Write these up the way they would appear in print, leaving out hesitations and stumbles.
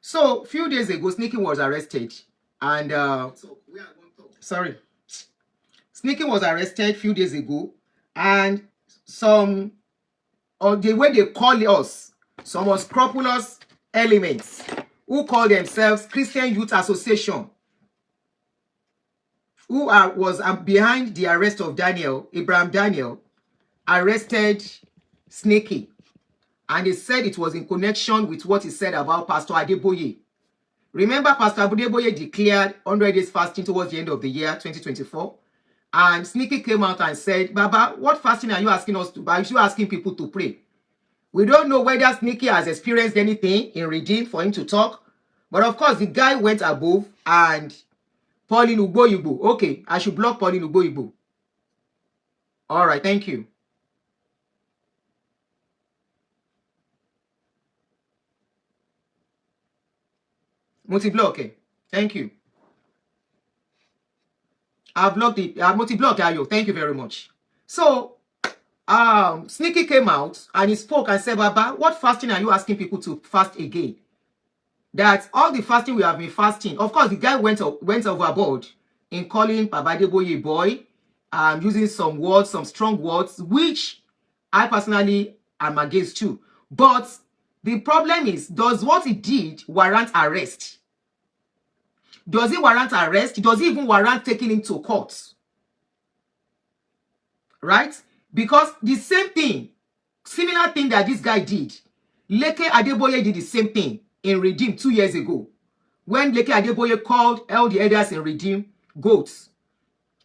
So, a few days ago, Seaking was arrested. And, sorry. Seaking was arrested a few days ago. And some, or the way they call us, some unscrupulous elements who call themselves Christian Youth Association, who was behind the arrest of Abraham Daniel, arrested Seaking. And they said it was in connection with what he said about Pastor Adeboye. Remember, Pastor Adeboye declared 100 days fasting towards the end of the year, 2024. And Seaking came out and said, Baba, what fasting are you asking us to? Are you asking people to pray? We don't know whether Seaking has experienced anything in Redeem for him to talk. But of course, the guy went above and Pauline Ugboyibo. Okay, I should block Pauline Ugboyibo. All right, thank you. Multi-block, okay. Thank you. I've blocked it. Multi-block, Ayo. Thank you very much. So, Seaking came out and he spoke and said, Baba, what fasting are you asking people to fast again? That all the fasting we have been fasting, of course, the guy went overboard in calling Baba Adeboye boy, using some words, some strong words, which I personally am against too. But the problem is, does what he did warrant arrest? Does it warrant arrest? Does it even warrant taking him to court? Right? Because the same thing, similar thing that this guy did, Leke Adeboye did the same thing in Redeem 2 years ago. When Leke Adeboye called all the elders in Redeem goats.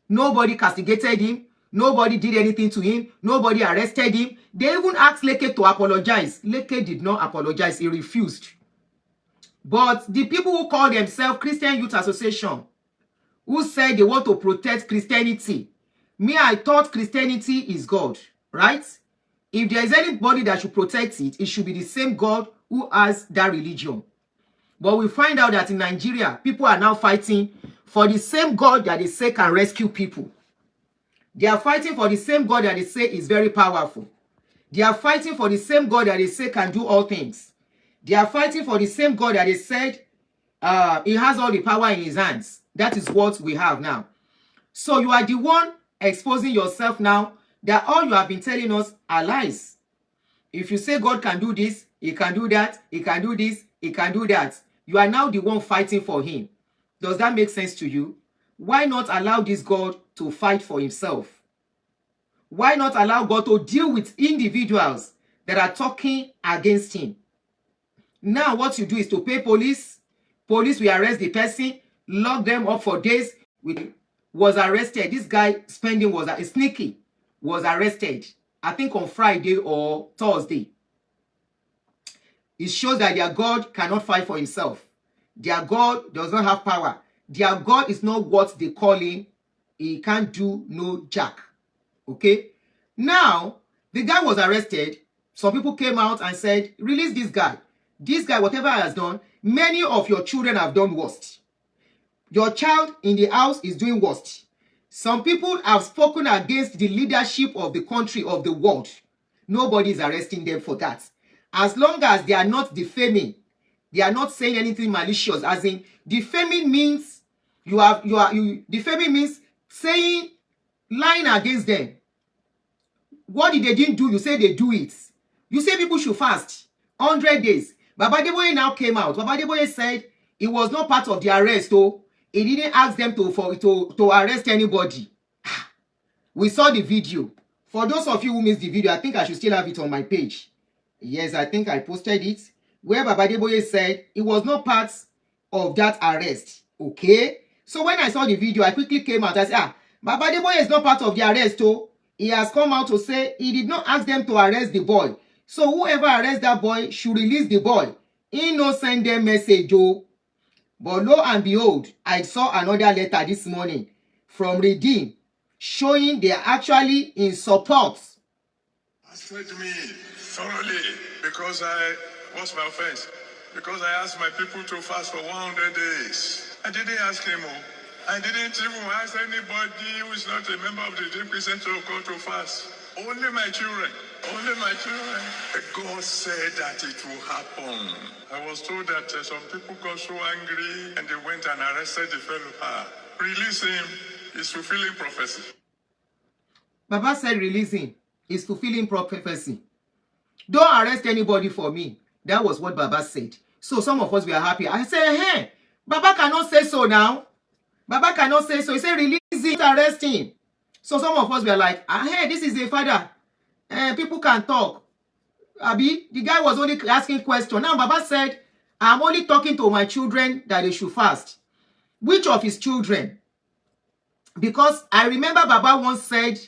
Nobody castigated him. Nobody did anything to him. Nobody arrested him. They even asked Leke to apologize. Leke did not apologize. He refused. But the people who call themselves Christian Youth Association, who said they want to protect Christianity, me, I thought Christianity is God, right? If there is anybody that should protect it, it should be the same God who has that religion. But we find out that in Nigeria, people are now fighting for the same God that they say can rescue people. They are fighting for the same God that they say is very powerful. They are fighting for the same God that they say can do all things. They are fighting for the same God that they said he has all the power in his hands. That is what we have now. So you are the one exposing yourself now that all you have been telling us are lies. If you say God can do this, he can do that, he can do this, he can do that, you are now the one fighting for him. Does that make sense to you? Why not allow this God to fight for himself? Why not allow God to deal with individuals that are talking against him? Now what you do is to pay police. Police will arrest the person, lock them up for days. Was arrested. This guy spending was a Seaking was arrested, I think on Friday or Thursday. It shows that their God cannot fight for himself. Their God does not have power. Their God is not what they call him. He can't do no jack. Okay? Now, the guy was arrested. Some people came out and said, release this guy. This guy, whatever he has done, many of your children have done worst. Your child in the house is doing worst. Some people have spoken against the leadership of the country, of the world. Nobody is arresting them for that. As long as they are not defaming, they are not saying anything malicious. As in, defaming means defaming means saying, lying against them. What did they didn't do? You say they do it. You say people should fast 100 days. Baba Adeboye now came out. Baba Adeboye said it was not part of the arrest. Oh, he didn't ask them to arrest anybody. We saw the video. For those of you who missed the video, I think I should still have it on my page. Yes, I think I posted it. Where Baba Adeboye said it was not part of that arrest. Okay? So when I saw the video, I quickly came out. I said, Baba Adeboye is not part of the arrest. Oh, he has come out to say he did not ask them to arrest the boy. So whoever arrests that boy should release the boy. He no send them message. Oh. But lo and behold, I saw another letter this morning from Redeem showing they are actually in support. Answered me thoroughly because what's my offense? Because I asked my people to fast for 100 days. I didn't ask him. I didn't even ask anybody who is not a member of the Redeem Christian to go to fast. Only my children. Only my children. God said that it will happen. I was told that some people got so angry and they went and arrested the fellow. Release him. He's fulfilling prophecy. Baba said release him. He's fulfilling prophecy. Don't arrest anybody for me. That was what Baba said. So some of us were happy. I said, hey, Baba cannot say so now. Baba cannot say so. He said, release him, arrest him. So some of us were like, hey, this is a father. People can talk. Abi, the guy was only asking questions. Now Baba said, I'm only talking to my children that they should fast. Which of his children? Because I remember Baba once said,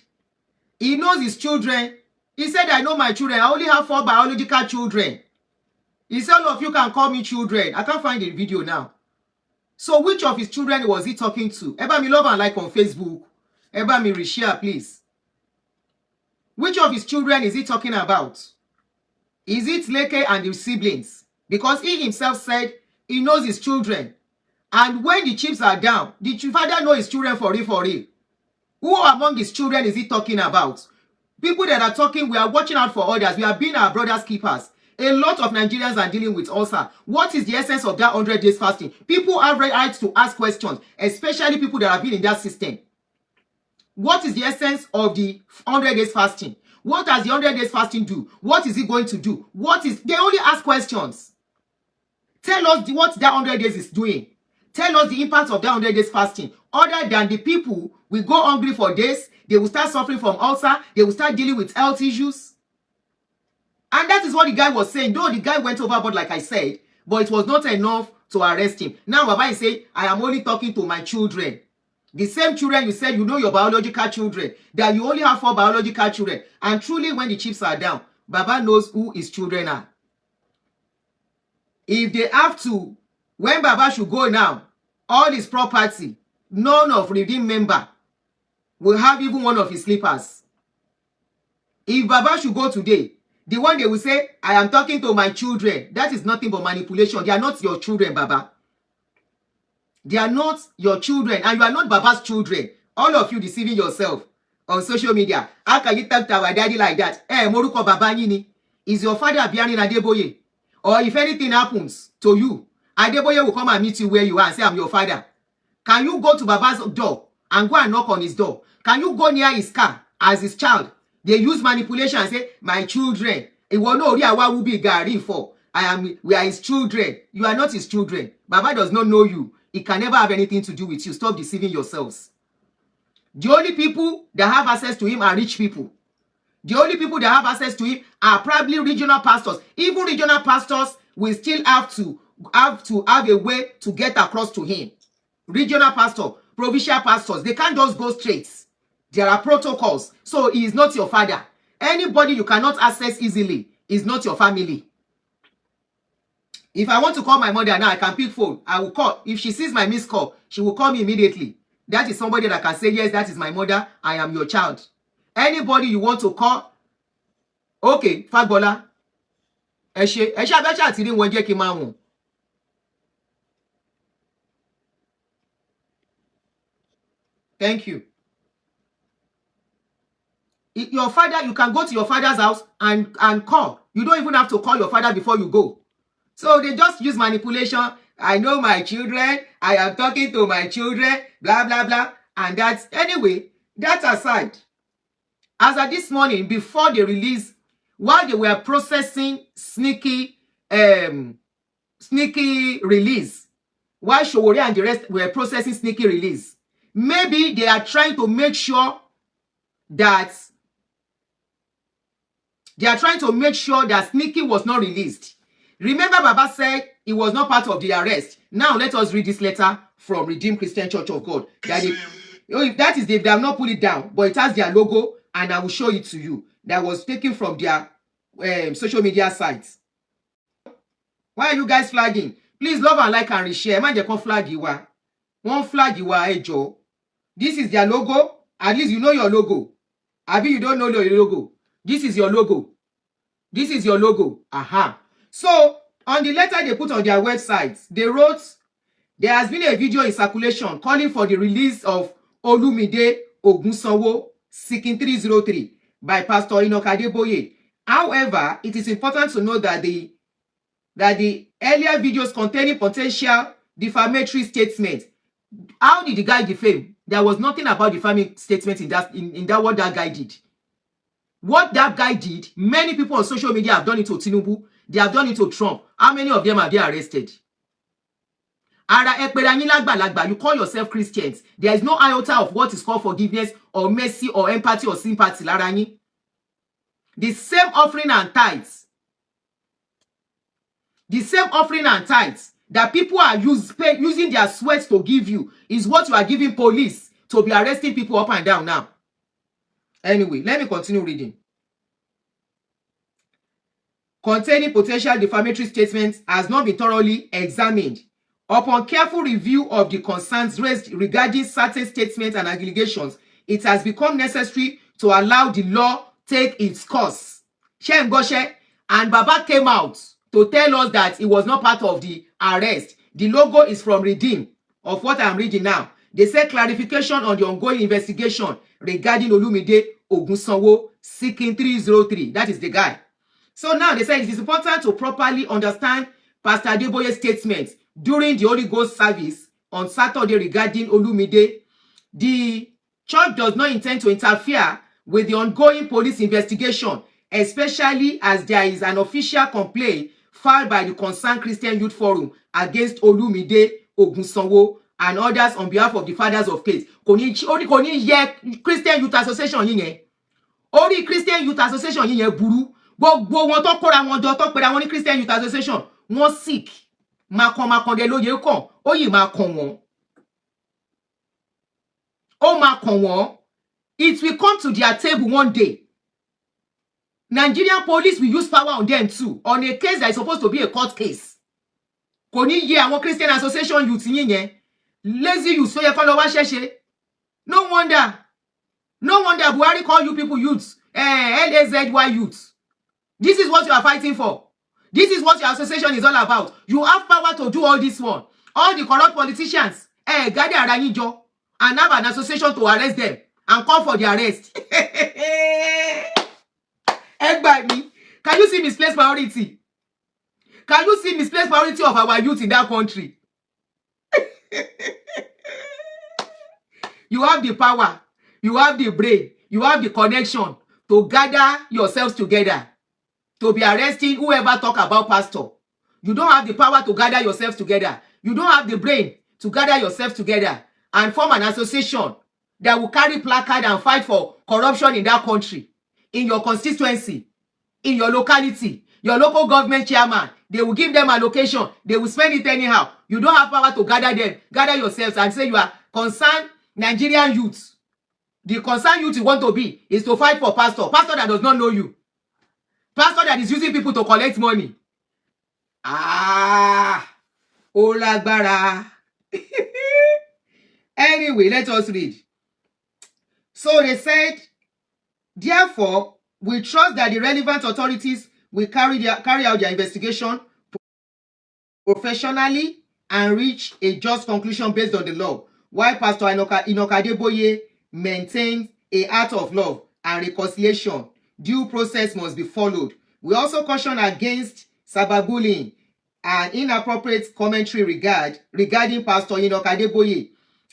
he knows his children. He said, I know my children. I only have 4 biological children. He said, all of you can call me children. I can't find the video now. So which of his children was he talking to? Eba me love and like on Facebook. Eba me reshare, please. Which of his children is he talking about? Is it Leke and his siblings? Because he himself said he knows his children. And when the chips are down, the father knows his children for real. Who among his children is he talking about? People that are talking, we are watching out for others. We are being our brother's keepers. A lot of Nigerians are dealing with ulcer. What is the essence of that 100 days fasting? People have rights to ask questions, especially people that have been in that system. What is the essence of the 100 days fasting? What does the 100 days fasting do? What is it going to do? They only ask questions. Tell us what that 100 days is doing. Tell us the impact of that 100 days fasting. Other than the people will go hungry for days, they will start suffering from ulcer, they will start dealing with health issues. And that is what the guy was saying. Though the guy went overboard, like I said, but it was not enough to arrest him. Now Baba is saying, I am only talking to my children. The same children you said you know your biological children, that you only have 4 biological children. And truly when the chips are down, Baba knows who his children are. If they have to, when Baba should go now, all his property, none of redeemed member will have even one of his slippers. If Baba should go today, the one they will say, I am talking to my children, that is nothing but manipulation. They are not your children, Baba. They are not your children, and you are not Baba's children. All of you deceiving yourself on social media. How can you talk to our daddy like that? Moruko Baba Nini. Is your father Abiarin Adeboye? Or if anything happens to you, Adeboye will come and meet you where you are and say, I'm your father. Can you go to Baba's door and go and knock on his door? Can you go near his car as his child? They use manipulation and say, my children. It will know will be Gary for. We are his children. You are not his children. Baba does not know you. He can never have anything to do with you. Stop deceiving yourselves. The only people that have access to him are rich people. The only people that have access to him are probably regional pastors. Even regional pastors will still have to have a way to get across to him. Regional pastor, provincial pastors, they can't just go straight. There are protocols. So he is not your father. Anybody you cannot access easily is not your family. If I want to call my mother now, I can pick phone. I will call. If she sees my missed call, she will call me immediately. That is somebody that can say, yes, that is my mother. I am your child. Anybody you want to call, okay, Fagbola. Thank you. Your father, you can go to your father's house and call. You don't even have to call your father before you go. So they just use manipulation. I know my children. I am talking to my children. Blah, blah, blah. And that's, anyway, that aside. As of this morning, before they release, while they were processing sneaky release, while Showore and the rest were processing sneaky release, maybe they are trying to make sure that Sneaky was not released. Remember, Baba said he was not part of the arrest. Now let us read this letter from Redeemed Christian Church of God. If that is, they have not put it down, but it has their logo, and I will show it to you. That was taken from their social media sites. Why are you guys flagging? Please love and like and reshare. Man, they can flag you. One flag you are, Joe. This is their logo. At least you know your logo. Abi, you don't know your logo. This is your logo. This is your logo. Aha. So, on the letter they put on their website, they wrote, there has been a video in circulation calling for the release of Olumide Ogunsanwo, Seaking 303, by Pastor Adeboye, However, it is important to note that the earlier videos containing potential defamatory statements. How did the guy defame? There was nothing about defaming statements in that what that guy did. What that guy did, many people on social media have done it to Tinubu. They have done it to Trump. How many of them have been arrested? You call yourself Christians. There is no iota of what is called forgiveness or mercy or empathy or sympathy. The same offering and tithes. The same offering and tithes that people are using their sweat to give you is what you are giving police to be arresting people up and down now. Anyway, let me continue reading. Containing potential defamatory statements has not been thoroughly examined. Upon careful review of the concerns raised regarding certain statements and allegations, it has become necessary to allow the law take its course. And Baba came out to tell us that it was not part of the arrest. The logo is from Redeem, of what I'm reading now. They say clarification on the ongoing investigation regarding Olumide Ogunsanwo, Seaking 303. That is the guy. So now they say it is important to properly understand Pastor Adeboye's statements during the Holy Ghost service on Saturday regarding Olumide. The church does not intend to interfere with the ongoing police investigation, especially as there is an official complaint filed by the concerned Christian Youth Forum against Olumide Ogunsanwo and others on behalf of the Fathers of Faith. Christian Youth Association yìnyẹn. Orí Christian Youth Association yìnyẹn burú. Gbogbo wọn tó kóra wọn jọ tó pera wọn ní Christian Youth Association wọ́n sick. Makon de lóye kàn. Ó yìí máa kàn wọ́n. Ó máa kàn wọ́n. It will come to their table one day. Nigerian police will use power on them too, on a case that is supposed to be a court case. Kò ní yé àwọn Christian Association youth yìnyẹn. Lazy youth so yẹ kó lọ wá ṣẹ̀ṣẹ̀. No wonder Buhari call you people youths. LAZY youths. This is what you are fighting for. This is what your association is all about. You have power to do all this one. All the corrupt politicians, gather ara yín jọ and have an association to arrest them and call for the arrest. Can you see misplaced priority? Can you see misplaced priority of our youth in that country? You have the power, you have the brain, you have the connection to gather yourselves together to be arresting whoever talk about pastor. You don't have the power to gather yourselves together. You don't have the brain to gather yourselves together and form an association that will carry placard and fight for corruption in that country, in your constituency, in your locality, your local government chairman. They will give them allocation. They will spend it anyhow. You don't have power to gather them. Gather yourselves and say you are concerned Nigerian youths. The concerned youth you want to be is to fight for pastor. Pastor that does not know you. Pastor that is using people to collect money. Ó lágbára. Anyway, let us read. So they said, therefore, we trust that the relevant authorities will carry out their investigation professionally and reach a just conclusion based on the law, while Pastor Adeboye maintains a heart of love and reconciliation. Due process must be followed. We also caution against cyberbullying and inappropriate commentary regarding Pastor Adeboye,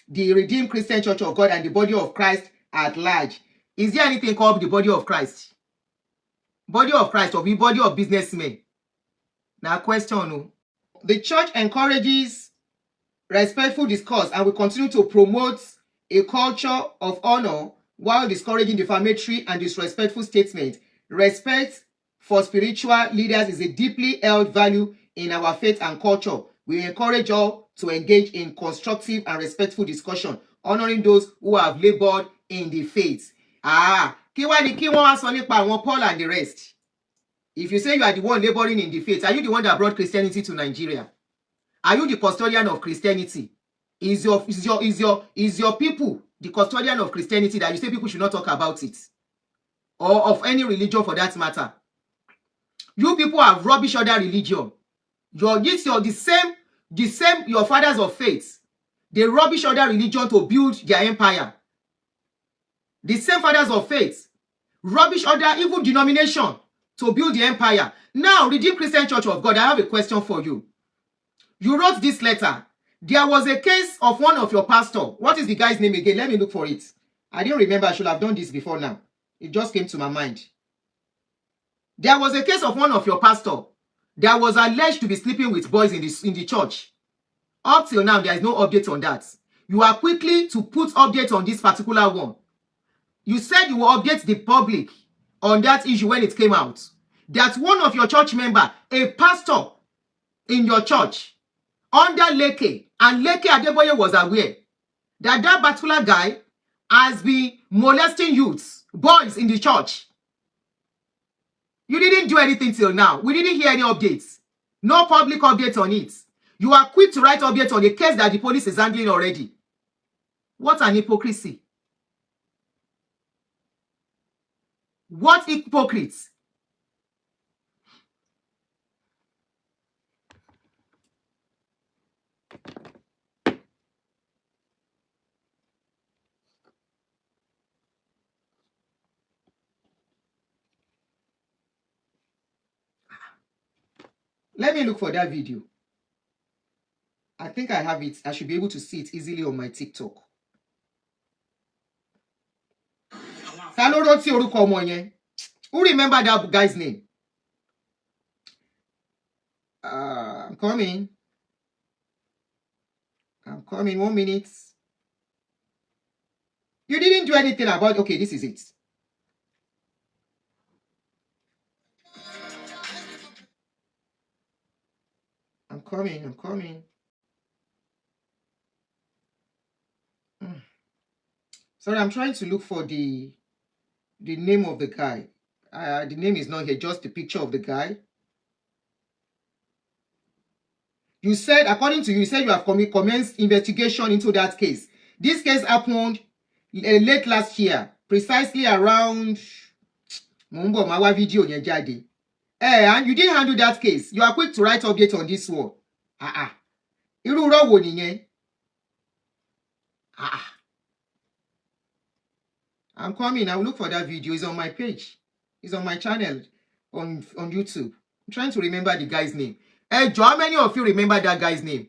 the Redeemed Christian Church of God, and the body of Christ at large. Is there anything called the body of Christ? Body of Christ or the body of businessmen? Now question. The church encourages respectful discourse and will continue to promote a culture of honor while discouraging defamatory and disrespectful statements. Respect for spiritual leaders is a deeply held value in our faith and culture. We encourage all to engage in constructive and respectful discussion, honoring those who have labored in the faith. Kí wá ní kí wọ́n wá sọ nípa àwọn Paul and the rest? If you say you are the one laboring in the faith, are you the one that brought Christianity to Nigeria? Are you the custodian of Christianity? Is your people the custodian of Christianity that you say people should not talk about it? Or of any religion for that matter? You people have rubbish other religion. The same your fathers of faith. They rubbish other religion to build their empire. The same fathers of faith rubbish other evil denomination to build the empire. Now, Redeemed Christian Church of God, I have a question for you. You wrote this letter. There was a case of one of your pastor. What is the guy's name again? Let me look for it. I didn't remember. I should have done this before now. It just came to my mind. There was a case of one of your pastor that was alleged to be sleeping with boys in the church. Up till now, there is no update on that. You are quickly to put update on this particular one. You said you will update the public on that issue when it came out. That one of your church member, a pastor in your church, under Leke, and Leke Adeboye was aware that that particular guy has been molesting youths, boys in the church. You didn't do anything till now. We didn't hear any updates. No public updates on it. You are quick to write updates on a case that the police is handling already. What an hypocrisy. What hypocrites? Let me look for that video. I think I have it. I should be able to see it easily on my TikTok. Who remember that guy's name? I'm coming. I'm coming. 1 minute. You didn't do anything about... Okay, this is it. I'm coming. I'm coming. Sorry, I'm trying to look for the name of the guy. The name is not here, just the picture of the guy. You said, according to you, you said you have commenced investigation into that case. This case happened late last year, precisely around... video and you didn't handle that case. You are quick to write update on this one. I'm coming. I'll look for that video. It's on my page. It's on my channel on YouTube. I'm trying to remember the guy's name. Hey, Joe, how many of you remember that guy's name?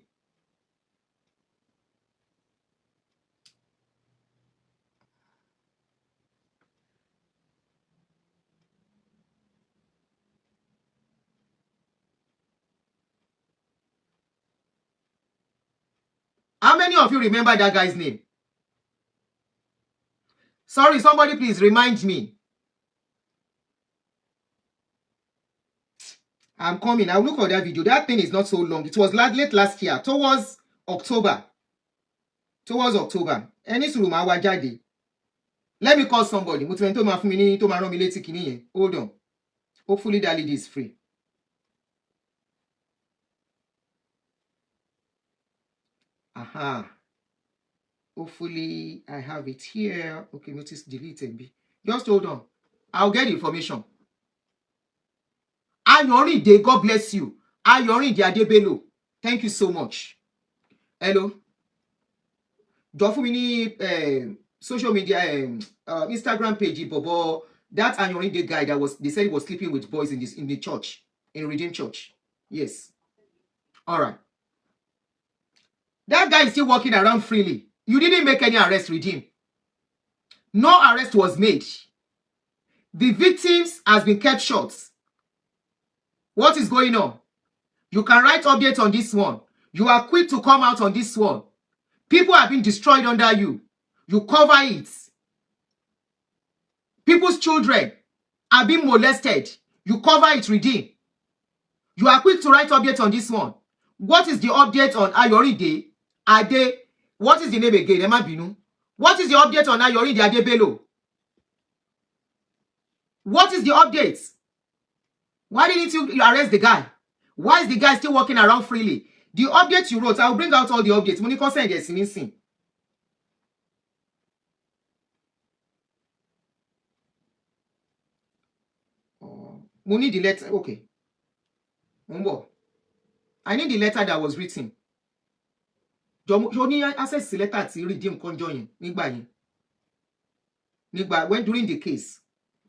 How many of you remember that guy's name? Sorry, somebody please remind me. I'm coming. I'll look for that video. That thing is not so long. It was late last year, towards October. Any suruma wajade. Let me call somebody. Hold on. Hopefully that lady is free. Aha. Hopefully I have it here. Okay, notice deleted. Just hold on. I'll get information. Ayorinde, God bless you. Ayorinde Adebelo. Thank you so much. Hello. Don't forget social media, Instagram page, Bobo. That Ayorinde guy that they said he was sleeping with boys in the church, in Redeemed Church. Yes. All right. That guy is still walking around freely. You didn't make any arrest with him. No arrest was made. The victims has been kept short. What is going on? You can write updates on this one. You are quick to come out on this one. People have been destroyed under you. You cover it. People's children are being molested. You cover it, Redeem. You are quick to write updates on this one. What is the update on Ayorinde Ade? What is the name again? Emma Binu. What is the update on Ayorinde Adebelo? What is the update? Why didn't you arrest the guy? Why is the guy still walking around freely? The update you wrote, I'll bring out all the updates. Monica send yes, missing. We need the letter. Okay. I need the letter that was written. You need access the letter to redeem conjoin. When during the case.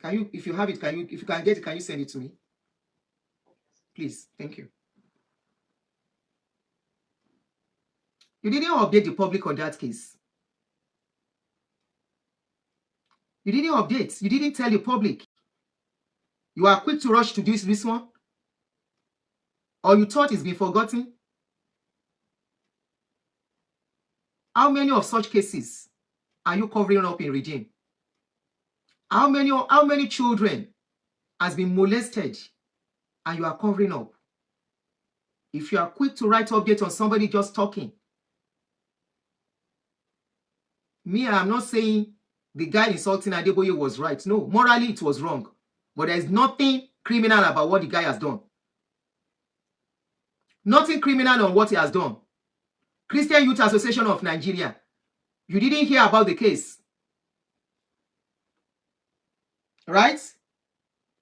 Can you, if you have it, if you can get it, can you send it to me? Please, thank you. You didn't update the public on that case. You didn't update. You didn't tell the public. You are quick to rush to do this one? Or you thought it's been forgotten? How many of such cases are you covering up in Redeem? How many children has been molested and you are covering up? If you are quick to write update on somebody just talking, me, I'm not saying the guy insulting Adeboye was right. No, morally it was wrong. But there's nothing criminal about what the guy has done. Nothing criminal on what he has done. Christian Youth Association of Nigeria, you didn't hear about the case. Right?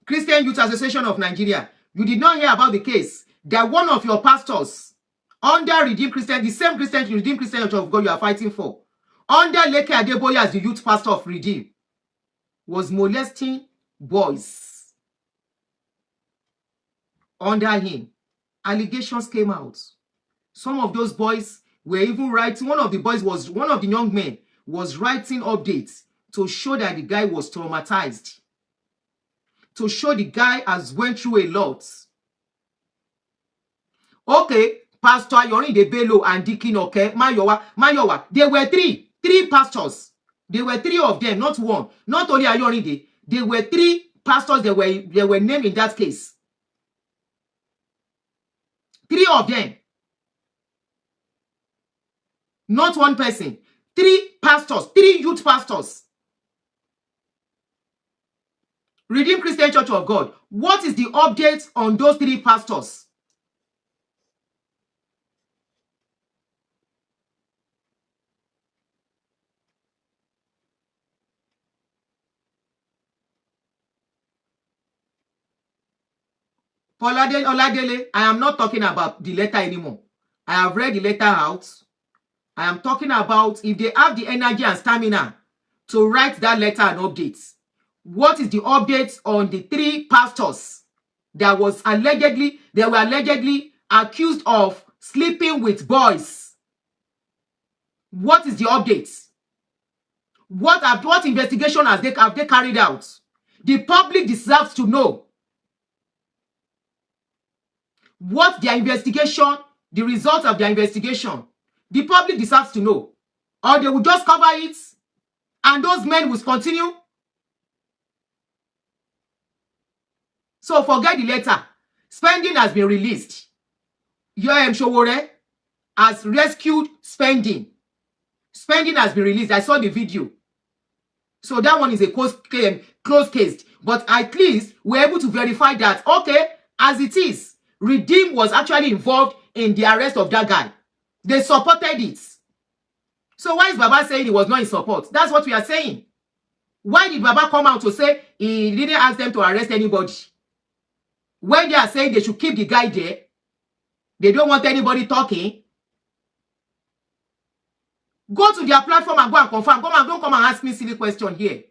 Christian Youth Association of Nigeria, you did not hear about the case that one of your pastors under Redeem Christian, the same Christian, Redeem Christian Church of God you are fighting for, under Leke Adeboye as the youth pastor of Redeem, was molesting boys. Under him, allegations came out. Some of those boys were even writing, one of the young men was writing updates to show that the guy was traumatized, to show the guy has went through a lot. Okay, Pastor Yorinde Bello and Deacon Mayowa, there were three pastors. There were three of them, not one. Not only Ayorinde, there were three pastors that were named in that case. Three of them. Not one person. Three pastors, three youth pastors. Redeem Christian Church of God. What is the update on those three pastors? Oladele, I am not talking about the letter anymore. I have read the letter out. I am talking about if they have the energy and stamina to write that letter and update. What is the update on the three pastors that were allegedly accused of sleeping with boys? What is the update? What investigation have they carried out? The public deserves to know what their investigation, the results of their investigation. The public deserves to know. Or they will just cover it and those men will continue. So forget the letter. Spending has been released. Showore has rescued spending. Spending has been released. I saw the video. So that one is a closed case. But at least we're able to verify that, okay, as it is, Redeem was actually involved in the arrest of that guy. They supported it. So why is Baba saying he was not in support? That's what we are saying. Why did Baba come out to say he didn't ask them to arrest anybody? When they are saying they should keep the guy there, they don't want anybody talking. Go to their platform and go and confirm. Don't come and ask me silly question here.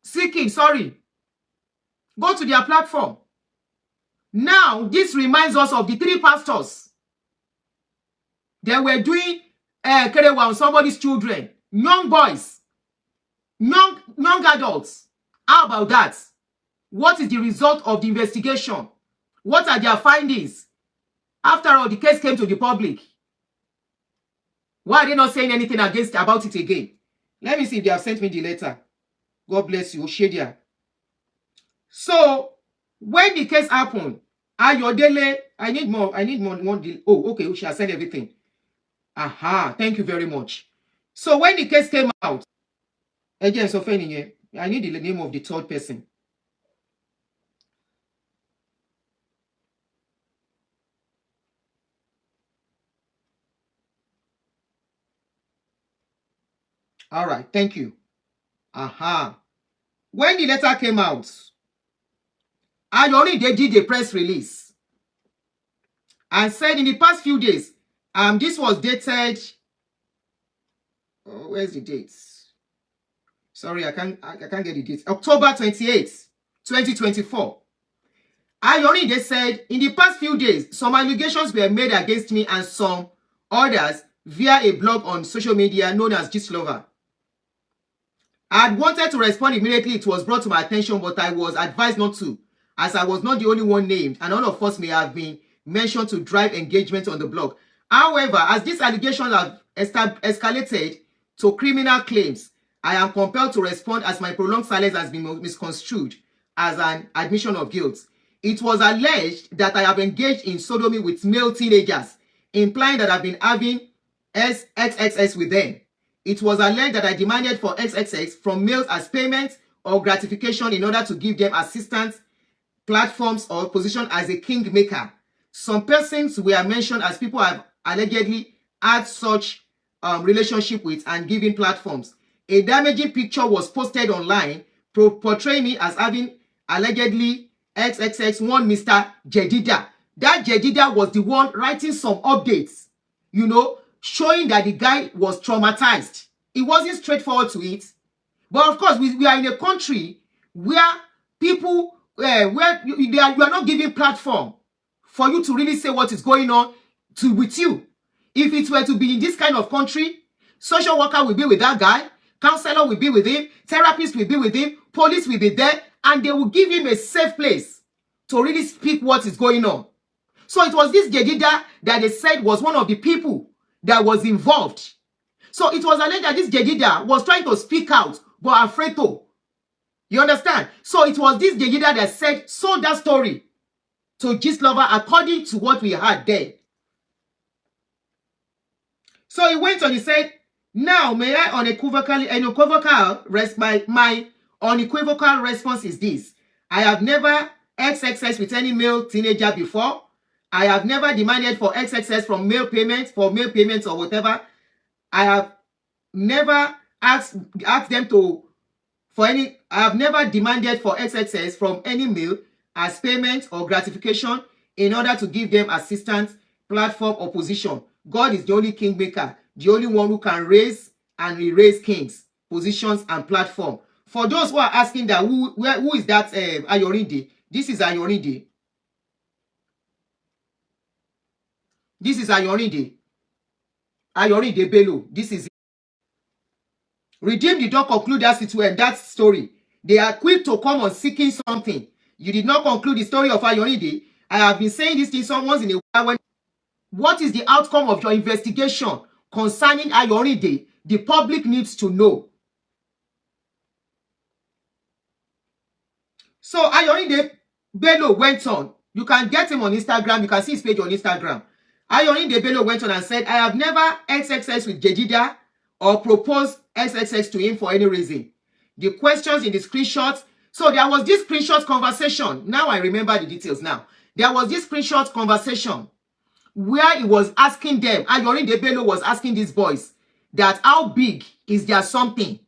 Seaking, sorry. Go to their platform. Now, this reminds us of the three pastors. They were doing kerewa on somebody's children. Young boys. Young adults. How about that? What is the result of the investigation? What are their findings? After all, the case came to the public. Why are they not saying anything about it again? Let me see if they have sent me the letter. God bless you, Oshedia. So, when the case happened, Ayodele, I need more. Oh, okay, she has sent everything. Aha, thank you very much. So, when the case came out, again, so I need the name of the third person. All right, thank you. Aha. When the letter came out, they did a press release and said in the past few days, this was dated, where's the date? Sorry, I can't get the date. October 28th, 2024. Ayorinde said, in the past few days, some allegations were made against me and some others via a blog on social media known as Gistlover. I had wanted to respond immediately. It was brought to my attention, but I was advised not to, as I was not the only one named, and none of us may have been mentioned to drive engagement on the blog. However, as these allegations have escalated to criminal claims, I am compelled to respond as my prolonged silence has been misconstrued as an admission of guilt. It was alleged that I have engaged in sodomy with male teenagers, implying that I've been having XXX with them. It was alleged that I demanded for XXX from males as payment or gratification in order to give them assistance, platforms, or position as a kingmaker. Some persons were mentioned as people have allegedly had such relationship with and given platforms. A damaging picture was posted online portraying me as having allegedly XXX one Mr. Jedida. That Jedida was the one writing some updates, you know, showing that the guy was traumatized. It wasn't straightforward to it. But of course, we are in a country where people, where you are not giving platform for you to really say what is going on with you. If it were to be in this kind of country, social worker will be with that guy, counselor will be with him, therapist will be with him, police will be there, and they will give him a safe place to really speak what is going on. So it was this Jedida that they said was one of the people that was involved. So it was alleged that this Jedida was trying to speak out, but afraid to. You understand? So it was this Jedida that said, sold that story to Gistlover according to what we had there. So he went on, he said, now may I my unequivocal response is this. I have never XXX with any male teenager before. I have never demanded for XXX from male payments, or whatever. I have never asked them to I have never demanded for XXX from any male as payment or gratification in order to give them assistance, platform, or position. God is the only kingmaker, the only one who can raise and erase kings, positions, and platform. For those who are asking that who is that Ayorinde? This is Ayorinde. This is Ayorinde. Ayorinde Bello. This is Redeem did not conclude that story. They are quick to come on seeking something. You did not conclude the story of Ayorinde. I have been saying this thing once in a while. What is the outcome of your investigation concerning Ayorinde? The public needs to know. So Ayorinde Bello went on. You can get him on Instagram. You can see his page on Instagram. Ayorinde Bello went on and said, I have never XXX with Jedida or proposed XXX to him for any reason. The questions in the screenshots. So there was this screenshot conversation. Now I remember the details now. There was this screenshot conversation where he was asking them, Ayorinde Bello was asking these boys that how big is their something.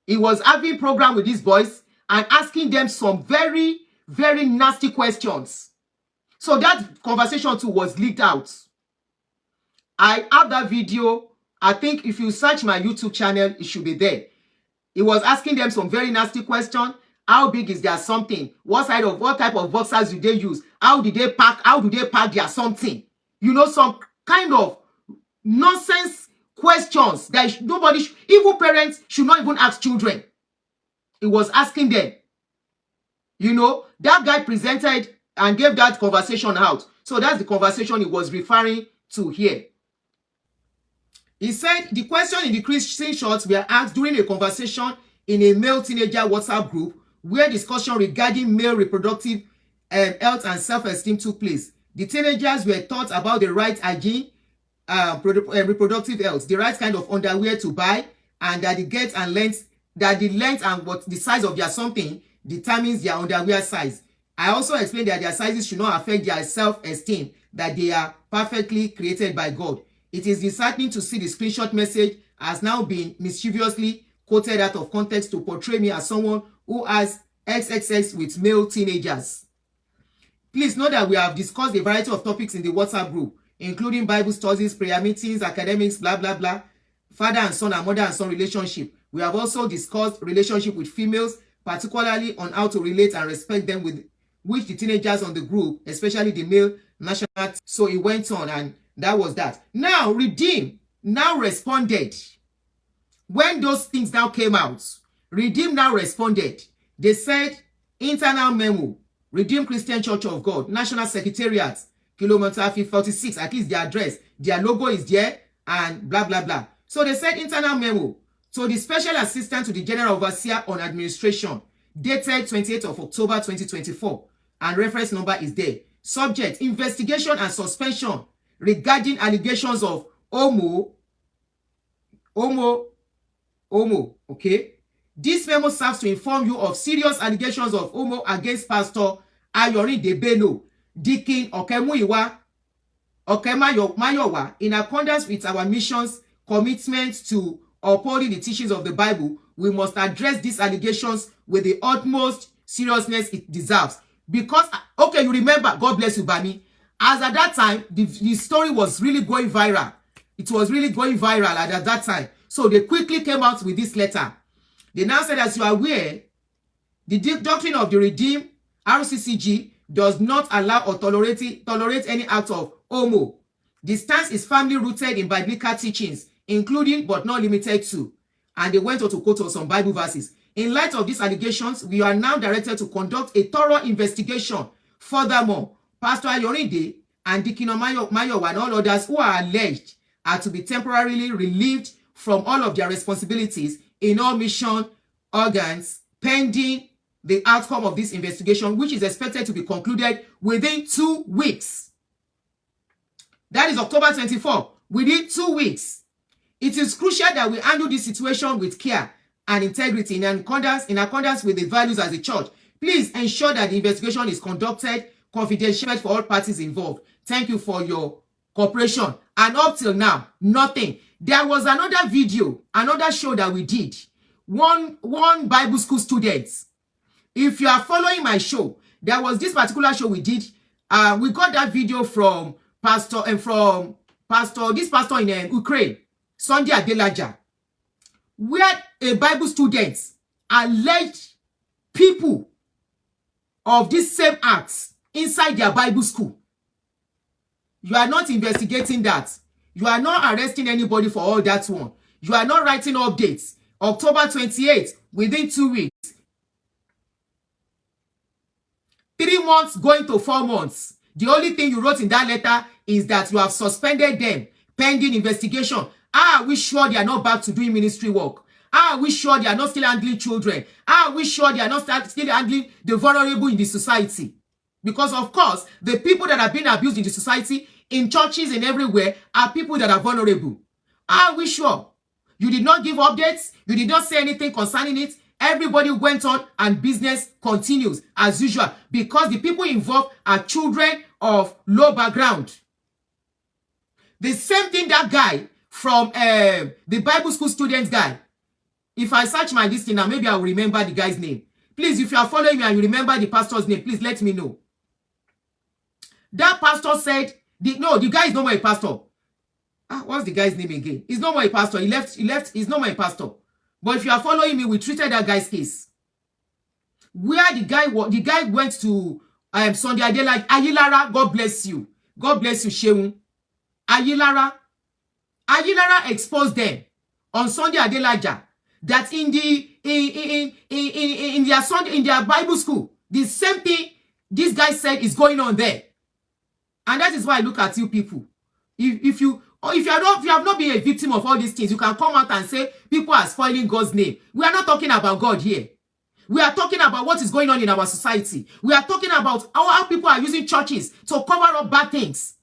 He was having a program with these boys and asking them some very, very nasty questions. So that conversation too was leaked out. I have that video. I think if you search my YouTube channel, it should be there. He was asking them some very nasty questions. How big is their something? What type of boxers do they use? How do they pack their something? You know, some kind of nonsense questions that even parents should not even ask children. He was asking them. You know, that guy presented and gave that conversation out. So that's the conversation he was referring to here. He said the question in the screenshots were asked during a conversation in a male teenager WhatsApp group where discussion regarding male reproductive health and self-esteem took place. The teenagers were taught about the right hygiene, reproductive health, the right kind of underwear to buy, and that the length and the size of their something determines their underwear size. I also explained that their sizes should not affect their self-esteem, that they are perfectly created by God. It is disheartening to see the screenshot message has now been mischievously quoted out of context to portray me as someone who has XXX with male teenagers. Please know that we have discussed a variety of topics in the WhatsApp group, including Bible studies, prayer meetings, academics, blah, blah, blah, father and son and mother and son relationship. We have also discussed relationship with females, particularly on how to relate and respect them, with which the teenagers on the group, especially the male national. So it went on, and that was that. Now, Redeem now responded. When those things now came out, Redeem now responded. They said, internal memo, Redeem Christian Church of God, National Secretariat, kilometer 46, at least their address, their logo is there, and blah, blah, blah. So they said internal memo to the Special Assistant to the General Overseer on Administration, dated 28th of October 2024, and reference number is there. Subject, investigation and suspension regarding allegations of homo, okay? This memo serves to inform you of serious allegations of homo against Pastor Ayorinde Bello, Deacon Okemuyiwa, Okemayowa, in accordance with our mission's commitment to upholding the teachings of the Bible. We must address these allegations with the utmost seriousness it deserves. Because, okay, you remember, God bless you, Bami, as at that time, the story was really going viral. It was really going viral at that time. So they quickly came out with this letter. They now said, as you are aware, the doctrine of the Redeemed Rccg does not allow or tolerate any act of homo. The stance is firmly rooted in biblical teachings, including but not limited to. And they went on to quote some Bible verses. In light of these allegations, we are now directed to conduct a thorough investigation. Furthermore, Pastor Ayorinde and Deacon Mayowa and all others who are alleged are to be temporarily relieved from all of their responsibilities in all mission organs, pending the outcome of this investigation, which is expected to be concluded within 2 weeks. That is October 24, within 2 weeks. It is crucial that we handle this situation with care and integrity in accordance with the values as a church. Please ensure that the investigation is conducted confidentially for all parties involved. Thank you for your cooperation. And up till now, nothing. There was another video, another show that we did. One Bible school student. If you are following my show, there was this particular show we did. We got that video from this pastor in Ukraine, Sunday Adelaja, where a Bible student alleged people of these same acts inside their Bible school. You are not investigating that. You are not arresting anybody for all that one. You are not writing updates. October 28th, within 2 weeks. 3 months going to 4 months. The only thing you wrote in that letter is that you have suspended them pending investigation. Are we sure they are not back to doing ministry work? Are we sure they are not still handling children? Are we sure they are not still handling the vulnerable in the society? Because, of course, the people that are being abused in the society, in churches and everywhere, are people that are vulnerable. Are we sure? You did not give updates. You did not say anything concerning it. Everybody went on and business continues as usual because the people involved are children of low background. The same thing that guy from the Bible school students guy. If I search my list now, maybe I will remember the guy's name. Please, if you are following me and you remember the pastor's name, please let me know. That pastor said, the guy is no more a pastor. What's the guy's name again? He's no more a pastor. He left, he's no more a pastor. But if you are following me, we treated that guy's case. Where the guy went to Sunday Adelaide, Ayilara, God bless you. God bless you, Sheun. Ayilara exposed them on Sunday Adelaide that in their Bible school, the same thing this guy said is going on there. And that is why I look at you people. If you have not been a victim of all these things, you can come out and say people are spoiling God's name. We are not talking about God here. We are talking about what is going on in our society. We are talking about how people are using churches to cover up bad things.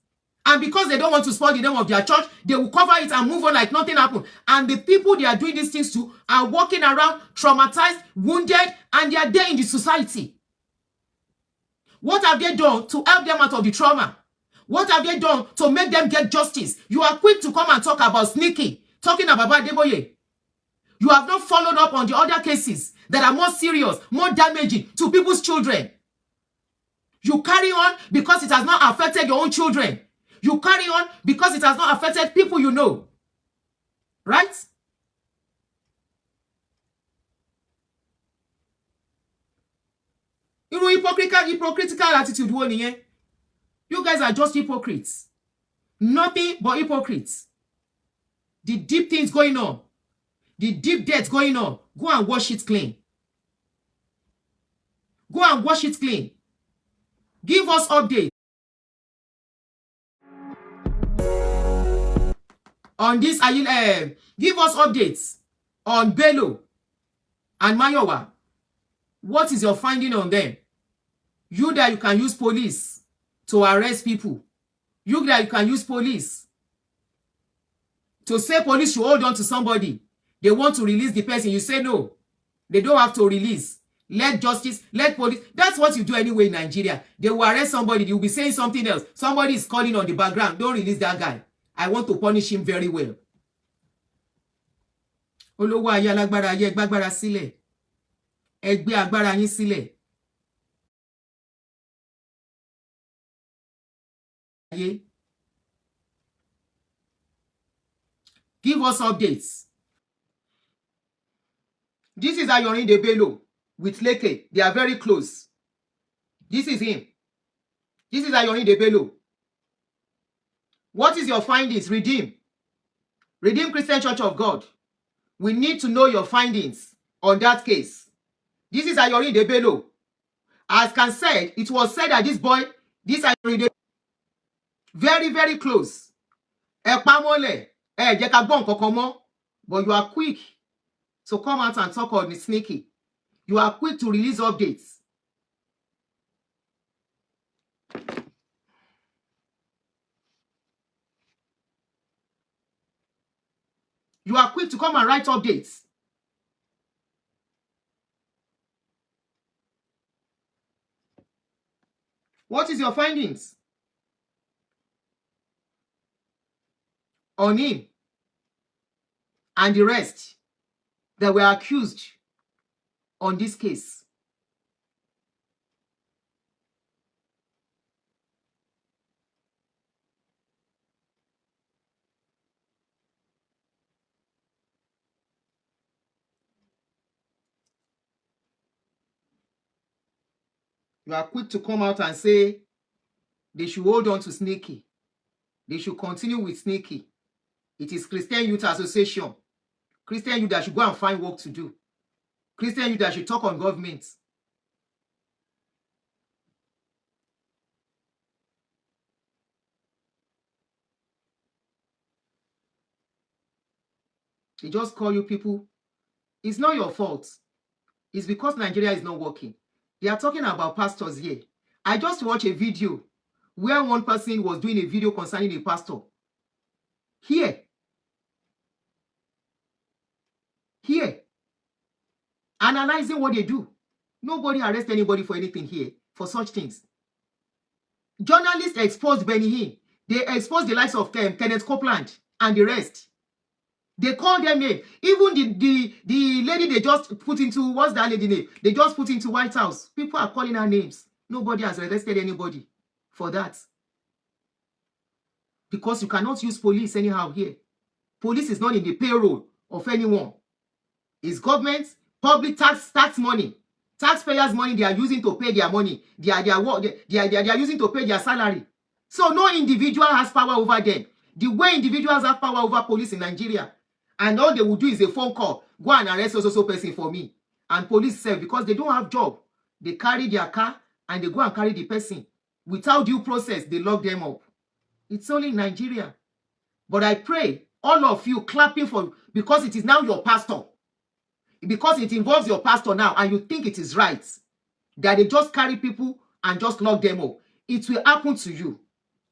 And because they don't want to spoil the name of their church, they will cover it and move on like nothing happened. And the people they are doing these things to are walking around traumatized, wounded, and they are there in the society. What have they done to help them out of the trauma? What have they done to make them get justice? You are quick to come and talk about Seaking, talking about Adeboye. You have not followed up on the other cases that are more serious, more damaging to people's children. You carry on because it has not affected your own children. You carry on because it has not affected people you know. Right? hypocritical attitude wo nìyẹn. You guys are just hypocrites. Nothing but hypocrites. The deep things going on. The deep debts going on. Go and wash it clean. Go and wash it clean. Give us updates on this. Give us updates on Bello and Mayowa. What is your finding on them? You that you can use police to arrest people. You that you can use police to say police should hold on to somebody. They want to release the person. You say no. They don't have to release. Let justice, let police. That's what you do anyway in Nigeria. They will arrest somebody. They will be saying something else. Somebody is calling on the background. Don't release that guy. I want to punish him very well. Olówó ayé alágbára ayé gbágbára sílẹ̀. Ẹ gbé agbára yín sílẹ̀. Give us updates. This is Ayorin Bello with Leke. They are very close. This is him. This is Ayorin Bello. What is your findings? Redeem Christian Church of God. We need to know your findings on that case. This is Ayorin Bello. As can said, it was said that this boy, this Ayorin, very, very close. But you are quick to come out and talk on the sneaky. You are quick to release updates. You are quick to come and write updates. What is your findings on him and the rest that were accused on this case? You are quick to come out and say they should hold on to Sneaky. They should continue with Sneaky. It is Christian Youth Association. Christian youth that should go and find work to do. Christian youth that should talk on government. They just call you people. It's not your fault. It's because Nigeria is not working. They are talking about pastors here. I just watched a video where one person was doing a video concerning a pastor. Here. Analyzing what they do. Nobody arrests anybody for anything here, for such things. Journalists exposed Benny Hinn. They exposed the likes of Kenneth Copeland and the rest. They call them names. Even the lady they just put into, what's that lady name? They just put into White House. People are calling her names. Nobody has arrested anybody for that. Because you cannot use police anyhow here. Police is not in the payroll of anyone. It's government, public tax money. Taxpayers' money they are using to pay their money. They are using to pay their salary. So no individual has power over them. The way individuals have power over police in Nigeria. And all they will do is a phone call. Go and arrest so person for me. And police say, because they don't have job, they carry their car and they go and carry the person. Without due process, they lock them up. It's only in Nigeria. But I pray, all of you clapping for, because it is now your pastor. Because it involves your pastor now, and you think it is right, that they just carry people and just lock them up. It will happen to you.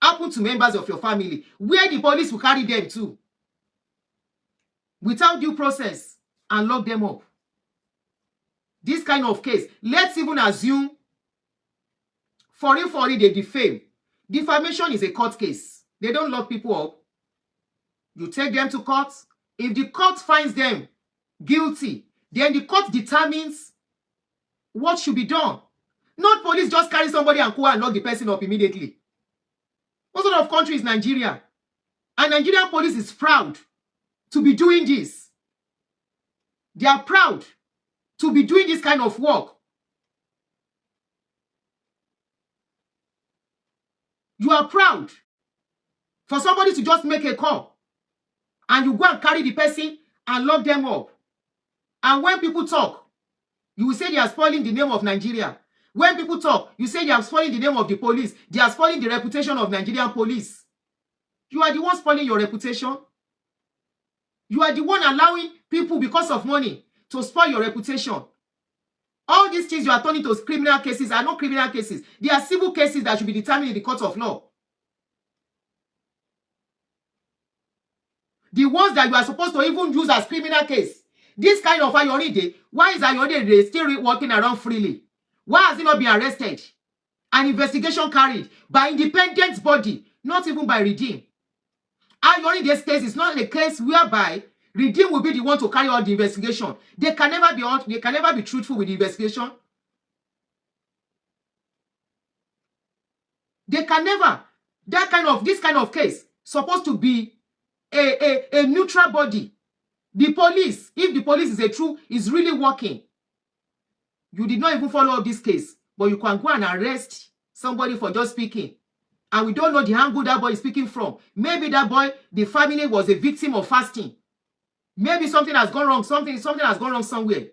Happen to members of your family, where the police will carry them to. Without due process and lock them up. This kind of case, let's even assume for they defame. Defamation is a court case. They don't lock people up. You take them to court. If the court finds them guilty, then the court determines what should be done. Not police just carry somebody and go and lock the person up immediately. What sort of country is Nigeria? And Nigerian police is proud to be doing this. They are proud to be doing this kind of work. You are proud for somebody to just make a call and you go and carry the person and lock them up. And when people talk, you will say they are spoiling the name of Nigeria. When people talk, you say they are spoiling the name of the police. They are spoiling the reputation of Nigerian police. You are the one spoiling your reputation. You are the one allowing people, because of money, to spoil your reputation. All these things you are turning to criminal cases are not criminal cases. They are civil cases that should be determined in the court of law. The ones that you are supposed to even use as criminal case. This kind of Ayorinde, why is Ayorinde still walking around freely? Why has he not been arrested? An investigation carried by independent body, not even by Redeem. Ayorinde's case is not a case whereby Redeem will be the one to carry out the investigation. They can never be truthful with the investigation. They can never. This kind of case supposed to be a neutral body. The police, if the police is really working, you did not even follow up this case, but you can go and arrest somebody for just speaking. And we don't know the angle that boy is speaking from. Maybe that boy, the family was a victim of fasting. Maybe something has gone wrong. Something has gone wrong somewhere.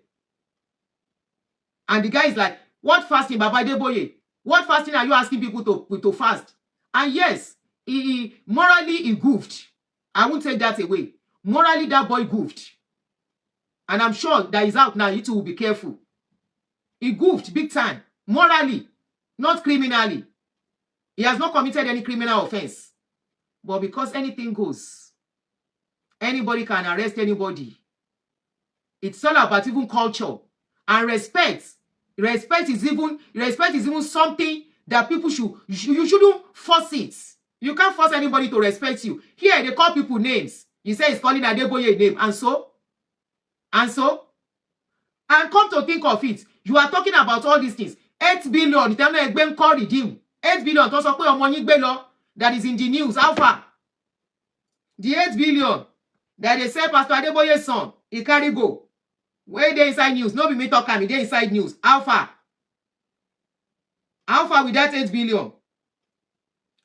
And the guy is like, what fasting, Baba Adeboye? What fasting are you asking people to fast? And yes, morally he goofed. I won't take that away. Morally, that boy goofed. And I'm sure that he's out now. He too will be careful. He goofed big time. Morally, not criminally. He has not committed any criminal offense. But because anything goes, anybody can arrest anybody. It's all about even culture. And respect. Respect is even something that people you shouldn't force it. You can't force anybody to respect you. Here, they call people names. You say he's calling Adeboye a name. And so? And come to think of it, you are talking about all these things. 8 billion, Redeem. 8 billion, that is in the news. How far? The 8 billion that they say Pastor Adeboye's son, he carry go. Where they inside news? No be me talk am, they inside news. How far? How far with that 8 billion?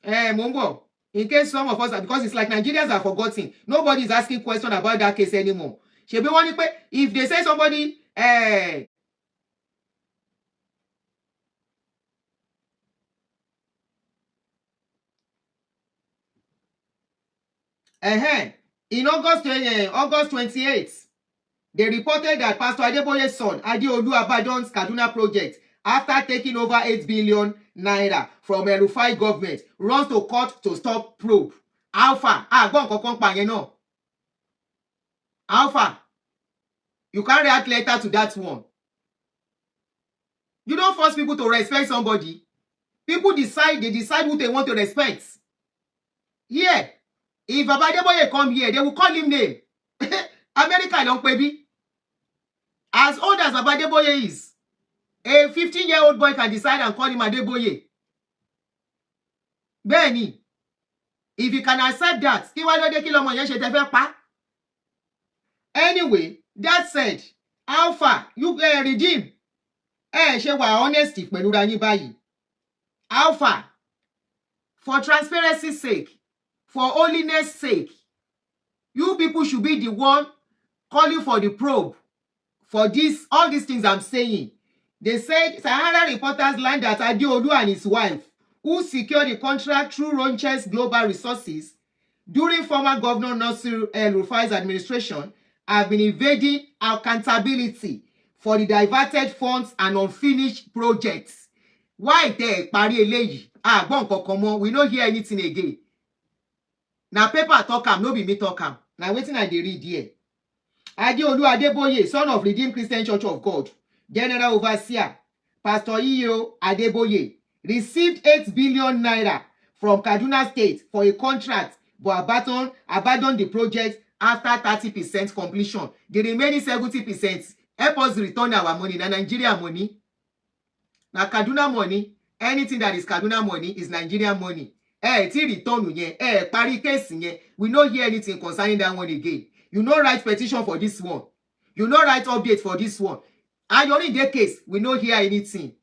Mumbo, in case some of us, because it's like Nigerians are forgotten. Nobody is asking questions about that case anymore. If they say somebody, in August 28th, they reported that Pastor Adeboye's son, Adeolu abandons Kaduna project after taking over 8 billion naira from a Rufai government, runs to court to stop probe. Alpha, Alpha, you can't react later to that one. You don't force people to respect somebody. People decide who they want to respect. Yeah. If Baba Adeboye come here, they will call him name. America long baby. As old as Baba Adeboye is, a 15-year-old boy can decide and call him Adeboye. Benny, if you can accept that, anyway, that said, Alpha, you Redeem. She were honest pẹ̀lú ra yín báyìí. Alpha, for transparency's sake, for holiness' sake, you people should be the one calling for the probe for all these things I'm saying. They said Sahara reporters learned that Adeolu and his wife, who secured the contract through Rccg Global Resources during former Governor Nasir El-Rufai's administration, have been evading accountability for the diverted funds and unfinished projects. Why they pari eléyìí? We no hear anything again. Now paper talk am, no be me talk am. Now wetin I dey read here. Adeolu Adeboye, son of Redeemed Christian Church of God, General Overseer, Pastor E.O. Adeboye, received 8 billion naira from Kaduna State for a contract but abandoned the project after 30% completion. The remaining 70%, help us return our money. Na Nigeria money. Na Kaduna money. Anything that is Kaduna money is Nigerian money. Return yẹn, pari case yẹn. We no hear anything concerning that one again. You no write petition for this one. You no write update for this one. Ayorinde case, we no hear anything.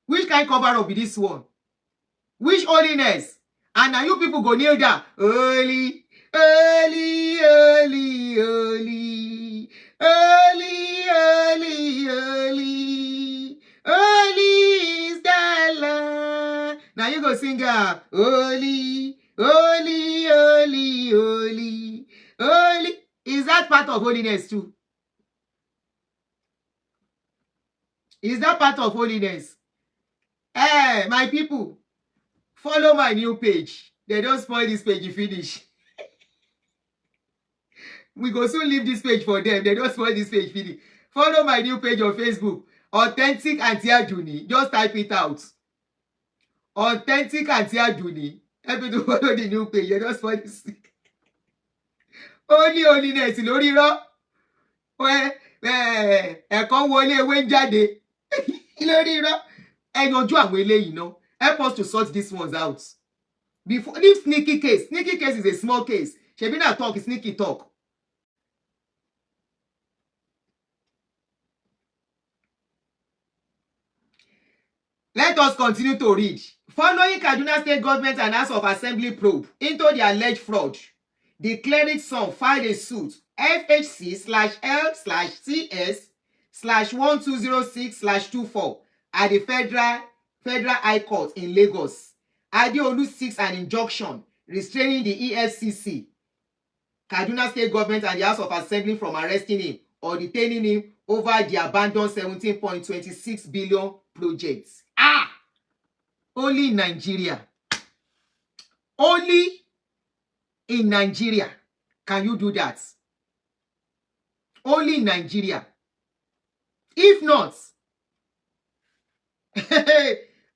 Which kind cover up with this one? Which holiness? And now you people go kneel down. Holy, holy, holy, holy, holy, holy, holy, holy is the Lord. Now you go sing holy, holy, holy, holy, holy. Is that part of holiness too? Is that part of holiness? Eh, my people, follow my new page. They don't spoil this page, you finish. We go soon leave this page for them. They don't spoil this page, finish. Follow my new page on Facebook. Authentic Aunty Adunni. Just type it out. Authentic Aunty Adunni. Help me to follow the new page. They don't spoil this. Only holiness lórí irọ́. Ẹ̀kọ́ wọlé ewé ń jáde. Lórí irọ́. Ẹ yanjú àwọn eléyìí náà. Help us to sort these ones out. Before this sneaky case is a small case. Shebi na talk is sneaky talk. Let us continue to read. Following Kaduna State Government and House of Assembly probe into the alleged fraud, the cleric's son filed a suit FHC/L/CS/1206/24 at the Federal High Court in Lagos. Adeolu seeks an injunction restraining the EFCC, Kaduna State Government and the House of Assembly from arresting him or detaining him over the abandoned 17.26 billion projects. Only in Nigeria. Only in Nigeria can you do that. Only in Nigeria. If not,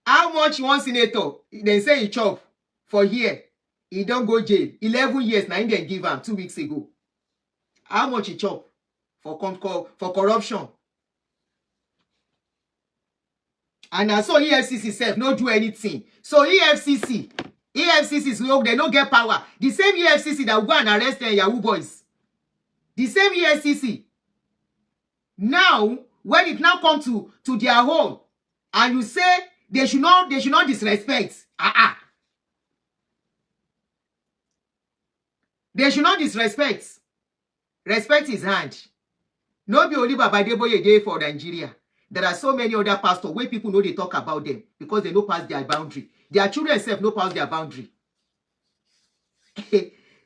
how much one senator, they say he chop for here, he don't go jail. 11 years, now he didn't give him 2 weeks ago. How much he chop for corruption? And I saw EFCC self no do anything. So EFCC is low, they don't get power. The same EFCC that will go and arrest Yahoo boys. The same EFCC. Now, when it now comes to their home, and you say they should not disrespect. They should not disrespect. Respect his hand. No be only Baba Adeboye dey for Nigeria. There are so many other pastors where people know they talk about them because they know pass their boundary. Their children self no pass their boundary.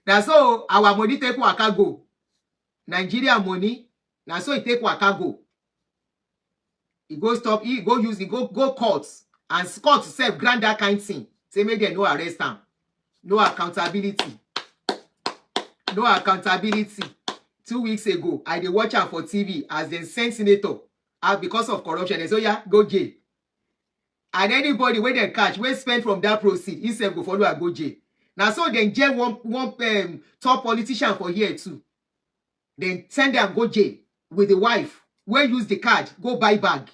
Now so our money take waka go. Nigeria money. Now so it take waka go. He go stop, he go use, he go courts. And court self grant that kind of thing. Say make them no arrest him. No accountability. No accountability. 2 weeks ago, I dey watch am for TV as the sent senator. Because of corruption, they say, yeah, go jail. And anybody where they catch, where spend from that proceed, he said go follow and go jail. Now so then jail one top politician for here too. Then send them go jail with the wife. Where use the card, go buy bag.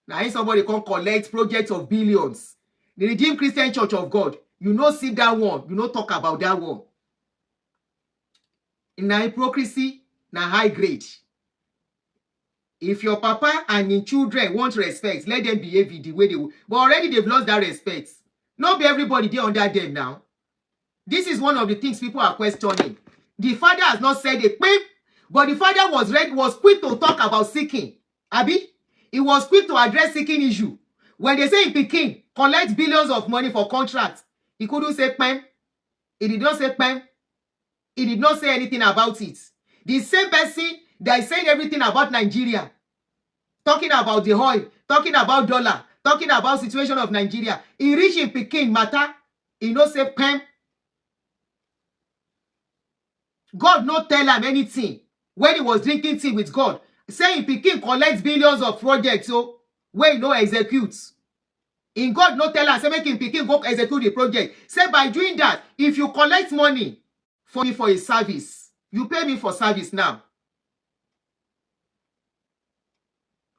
Now if somebody come collect projects of billions. The Redeemed Christian Church of God, you no see that one, you no talk about that one. In hypocrisy, na high grade. If your papa and your children want respect, let them behave the way they will. But already they've lost that respect. Not be everybody there under them now. This is one of the things people are questioning. The father has not said a peep, but the father was quick to talk about seeking. Abi, he was quick to address seeking issue. When they say in Peking, collect billions of money for contracts, he couldn't say pam. He did not say pam. He did not say anything about it. The same person that is saying everything about Nigeria, talking about the oil, talking about dollar, talking about situation of Nigeria, he reach in Peking matter, he no say pam. God not tell him anything when he was drinking tea with God. Saying Peking collects billions of projects, so where he no executes. In God not tell him, say make him Peking go execute the project. Say by doing that, if you collect money for me for a service, you pay me for service now.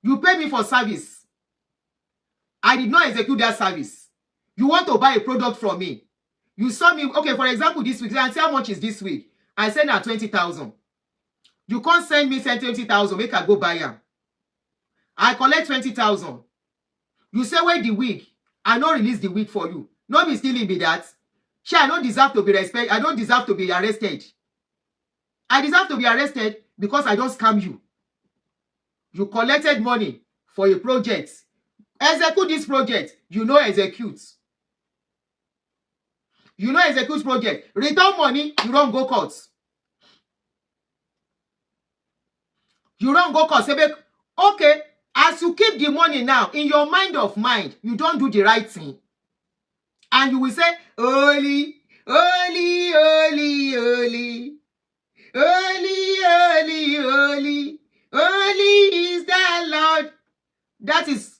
You pay me for service. I did not execute that service. You want to buy a product from me. You saw me, okay, for example, this week, and say how much is this week? I send her 20,000. You can't send me 20,000, make her go buy her. I collect 20,000. You say, wait the week. I no release the wig for you. No be stealing be that. Shey I no deserve to be respected. I don't deserve to be arrested. I deserve to be arrested because I don't scam you. You collected money for a project. Execute this project. You know execute. You know execute project. Return money, you don't go court. You don't go court. Say, okay, as you keep the money now, in your mind of mind, you don't do the right thing. And you will say, holy, holy, holy, holy, holy, holy, holy, holy is the Lord. That is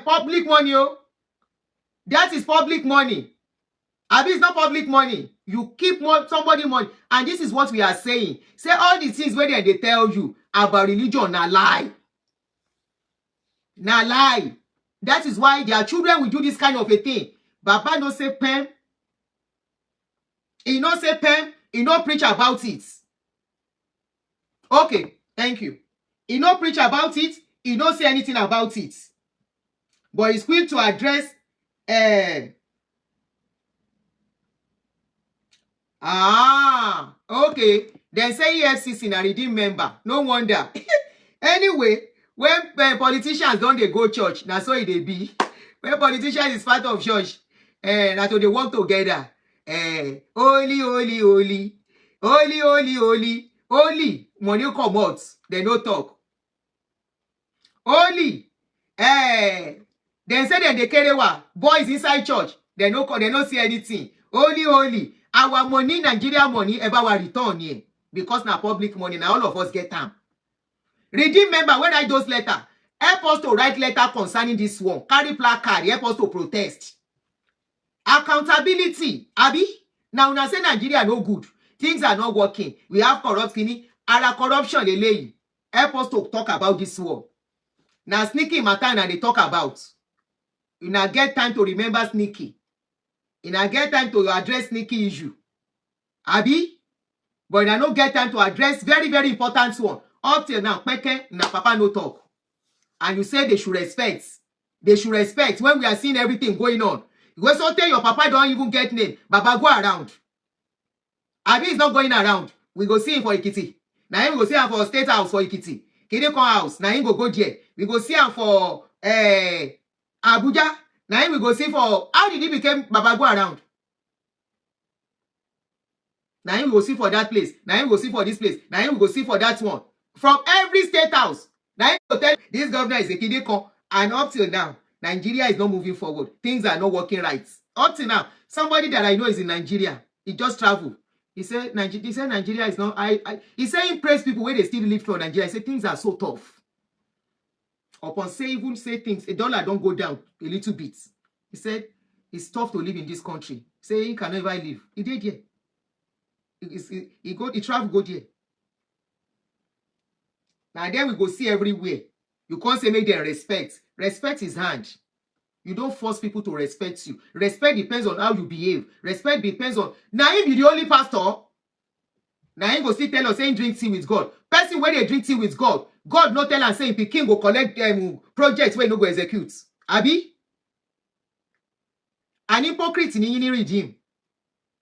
public money. Oh. That is public money. Abi, it's not public money. You keep somebody money. And this is what we are saying. Say all the things where they tell you about religion na lie. Na lie. That is why their children will do this kind of a thing. Baba no say pen. He no say pen. He no preach about it. Okay, thank you. He no preach about it. He no say anything about it. But he's quick to address okay. Then say EFCC na redeem member. No wonder. Anyway, when politicians don't they go church, na so it dey be. When politicians is part of church, na so they work together. Holy, holy, holy, holy, holy, holy, holy. Money come out, they no talk. Holy, then say they carry what boys inside church. They no see anything. Holy, holy. Our money, Nigeria money, ever will return here because now public money. Now all of us get them. Redeem member, when I those letter, help us to write letter concerning this one. Carry placard, help us to protest. Accountability, Abi. Now when I say Nigeria no good, things are not working. We have corrupt kini. Our corruption they lay. Help us to talk about this one. Now sneaky matter and they talk about. You now get time to remember sneaky. You now get time to address sneaky issue. Abi? But I don't get time to address very, very important one. Up till now, Peke, na papa no talk. And you say they should respect. They should respect when we are seeing everything going on. You also tell your papa don't even get name. Baba go around. Abi is not going around. We go see him for Ikiti. Now him go see him for State House for Ikiti. Kidekon House. Now him go there. We go see him for Abuja. Now him we go see for how did he become Baba go around? Now him we go see for that place. Now him we go see for this place. Now him we go see for that one. From every state house. Now him go tell this governor is a Kidekon. And up till now, Nigeria is not moving forward. Things are not working right. Up till now, somebody that I know is in Nigeria. He just traveled. He said Nigeria is not. He said he praise people where they still live from Nigeria. He said things are so tough. Upon even say things, a dollar don't go down a little bit. He said it's tough to live in this country. Say he can never live. He did here. He travel go there. Now then we go see everywhere. You can't say make them respect. Respect is hand. You don't force people to respect you. Respect depends on how you behave. Respect depends on. Now if you the only pastor, now he go still tell us saying drink tea with God. Person when they drink tea with God, God not tell and say the king go collect projects where no go execute. Abi? An hypocrite ni redeem.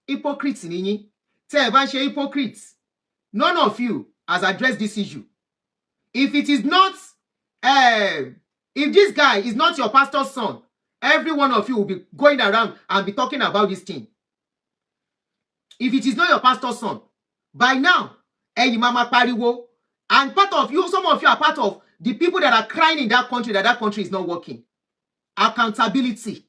Hypocrite ni. Tell Evanche hypocrites. None of you has addressed this issue. If it is not, if this guy is not your pastor's son, every one of you will be going around and be talking about this thing. If it is not your pastor's son, by now, mama pariwo, and part of you, some of you are part of the people that are crying in that country is not working. Accountability,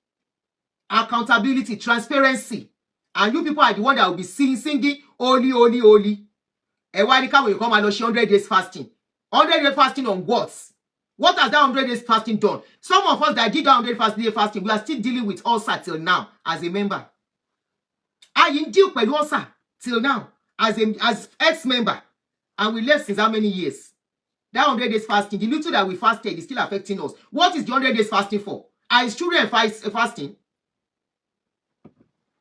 transparency, and you people are the one that will be singing, holy, holy, holy. And why when you come and 100 days fasting? 100 days fasting on what? What has that 100 days fasting done? Some of us that did that 100 days fasting, we are still dealing with ulcer till now as a member. I deal with ulcer till now as ex-member. And we left since how many years? That 100 days fasting, the little that we fasted is still affecting us. What is the 100 days fasting for? Are children fasting?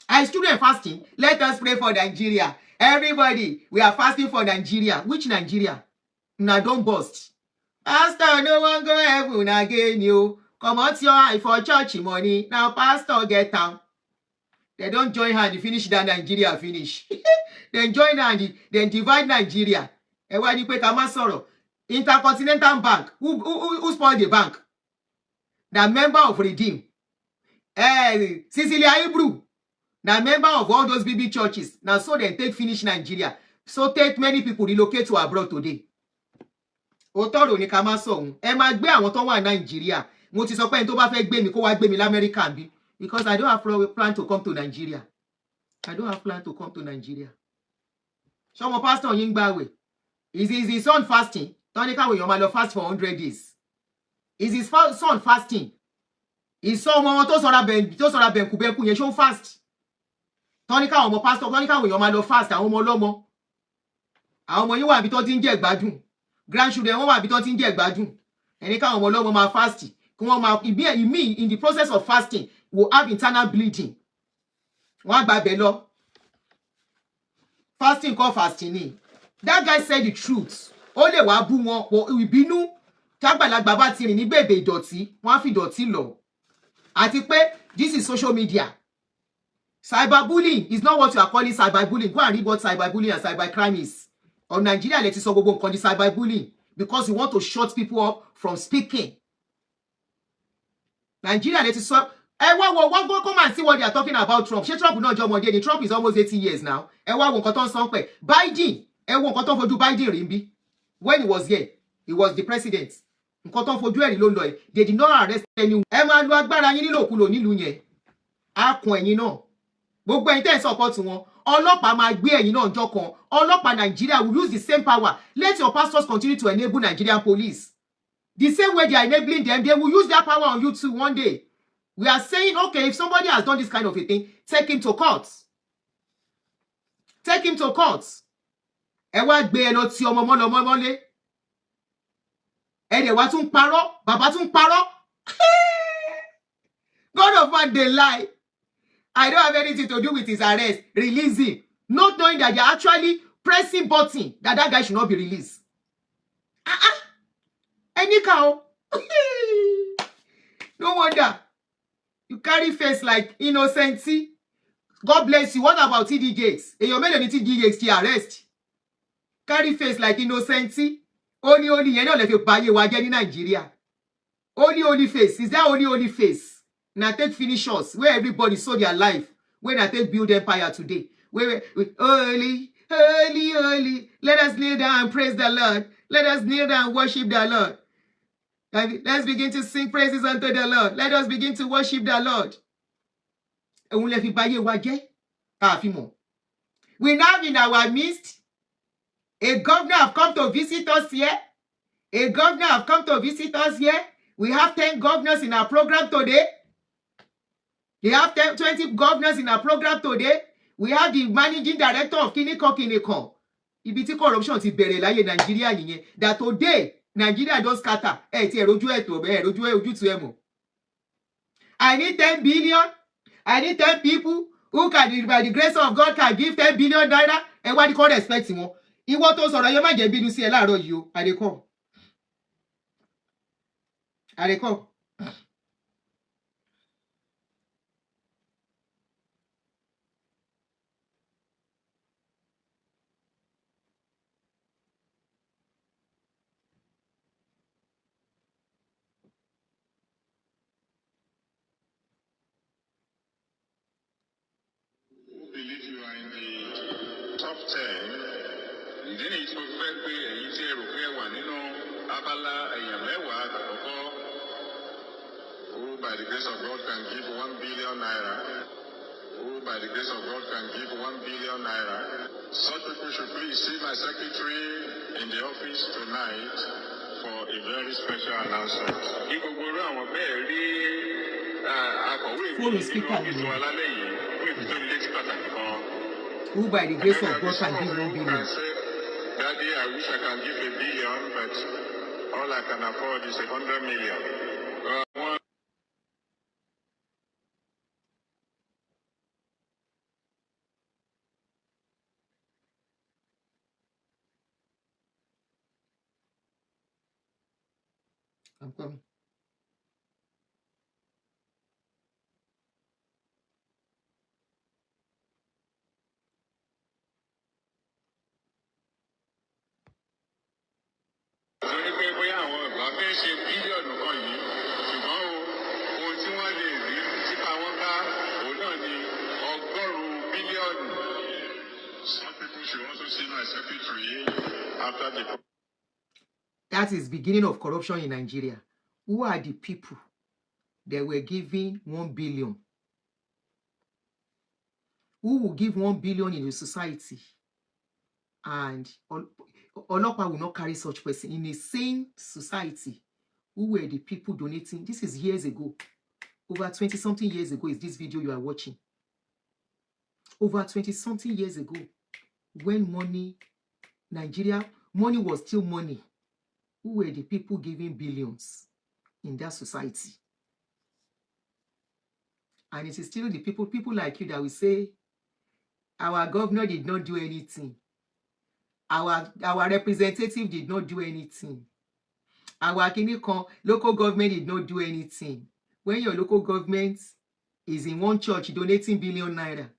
Are children fasting? Let us pray for Nigeria. Everybody, we are fasting for Nigeria. Which Nigeria? Now don't boast. Pastor no one go heaven again, you. Comot your eye for church money. Now pastor get down. They don't join hand, finish that Nigeria finish. Then join hand, then divide Nigeria. Ẹ wá ní pé ká má sọ̀rọ̀. Intercontinental Bank, who spoiled the bank? The member of Redeem. Cecilia Hebrew, the member of all those BB churches. Now so they take finish Nigeria. So take many people relocate to abroad today. Òtọ́rọ̀ ní ká má sọ òun. Ẹ máa gbé àwọn tó wà Nàìjíríà. Mo ti sọ pé ẹni tó bá fẹ́ gbé mi kó wá gbé mi l'Amẹ́ríkà bí. Because I don't have plan to come to Nigeria. I don't have plan to come to Nigeria. Ṣọmọ pastor yín gbààwẹ̀. Is his son fasting? Tọ́ni káwọn èèyàn máa lọ fast for 100 days. Is his son fasting? Ìsọ ọmọ wọn tó sọra bẹ̀ǹkùbẹ̀ǹkù yẹn ṣó fast. Tọ́ni káwọn ọmọ pastor, tọ́ni káwọn èèyàn máa lọ fast àwọn ọmọ ọlọ́mọ. Àwọn ọmọ yín wà bí tó ti ń jẹ gbádùn. Grandchildren wọn wà bí tó ti ń jẹ gbádùn. Ẹni káwọn ọmọ ọlọ́mọ máa fast. Kí wọ́n máa in the process of fasting will have internal bleeding. Wọ́n á gbàgbẹ́ lọ. Fasting called fasting ni. That guy said the truth. Ó lè wá bú wọn ìbínú tágbàlagbà bá ti rìn ní bèbè ìdọ̀tí, wọ́n á fi ìdọ̀tí lọ. Àti pé this is social media. Cyberbullying is not what you are calling cyberbullying. Go and read what cyberbullying and cybercrime is. On Nigeria, let us go on cyberbullying because you want to shut people up from speaking. Nigeria, let us come and see what they are talking about Trump. Trump not John Monday. Trump is almost 80 years now. Biden, Biden rimbi. When he was here, he was the president. They did not arrest anyone. Gbogbo ẹ̀yin tẹ́ support wọn, ọlọ́pàá máa gbé ẹ̀yin náà jọ kan. Ọlọ́pàá Nigeria will use the same power. Let your pastors continue to enable Nigerian police. The same way they are enabling them, they will use that power on you too one day. We are saying, okay, if somebody has done this kind of a thing, take him to court. Take him to court. Ẹ wá gbé ẹ lọ ti ọmọ mọ́lé. Ẹ dẹ̀ wá tún parọ́, bàbá tún parọ́. God of man, they lie. I don't have anything to do with his arrest. Release him. Not knowing that you're actually pressing button that guy should not be released. Any cow. No wonder. You carry face like innocency. God bless you. What about TD Gates? And your man TD Gates to arrest. Carry face like innocency. Only, you know, if you buy you in Nigeria. Only face. Is there only face? Now take finish us where everybody saw their life when I take build empire today. Where holy, holy, holy. Let us kneel down and praise the Lord. Let us kneel down and worship the Lord. Let's begin to sing praises unto the Lord. Let us begin to worship the Lord. We now in our midst, a governor have come to visit us here. A governor have come to visit us here. We have 10 governors in our program today. They have 20 governors in our program today. We have the managing director of Kiniko. Ibi tí corruption ti bẹ̀rẹ̀ láyé Nigeria nìyẹn. That today, Nigeria don scatter. I need 10 billion. I need 10 people who can, by the grace of God, can give 10 billion naira. And what do you call respect him? Ìwọ tó sọ̀rọ̀ yẹn má jẹ́ bínú sí ẹ láàárọ̀ yìí o. Àdékọ́. Believe you are in the top 10. Ìdí nìyí tí mo fẹ́ pé èyí tí ẹ rò pé ẹ wà nínú abala èèyàn mẹ́wàá àkọ́kọ́. Who by the grace of God can give 1 billion naira. Who by the grace of God can give 1 billion naira. Such people should please see my secretary in the office tonight for a very special announcement. Kí gbogbo orú àwọn bẹ́ẹ̀ rí akọ̀wé ìlú alálẹ́ yìí. Who by the grace of God can give 1 billion. Daddy, I wish I can give 1 billion, but all I can afford is 100 million. I'm coming. Some people should also see my secretary after the. That is beginning of corruption in Nigeria. Who are the people that were giving 1 billion? Who will give 1 billion in a society? And Olopa will not carry such person in a sane society. Who were the people donating? This is years ago. Over 20-something years ago is this video you are watching. Over 20-something years ago, when Nigeria, money was still money. Who were the people giving billions in that society? And it is still the people like you that will say, our governor did not do anything. Our representative did not do anything. Our local government did not do anything. When your local government is in one church donating billion naira,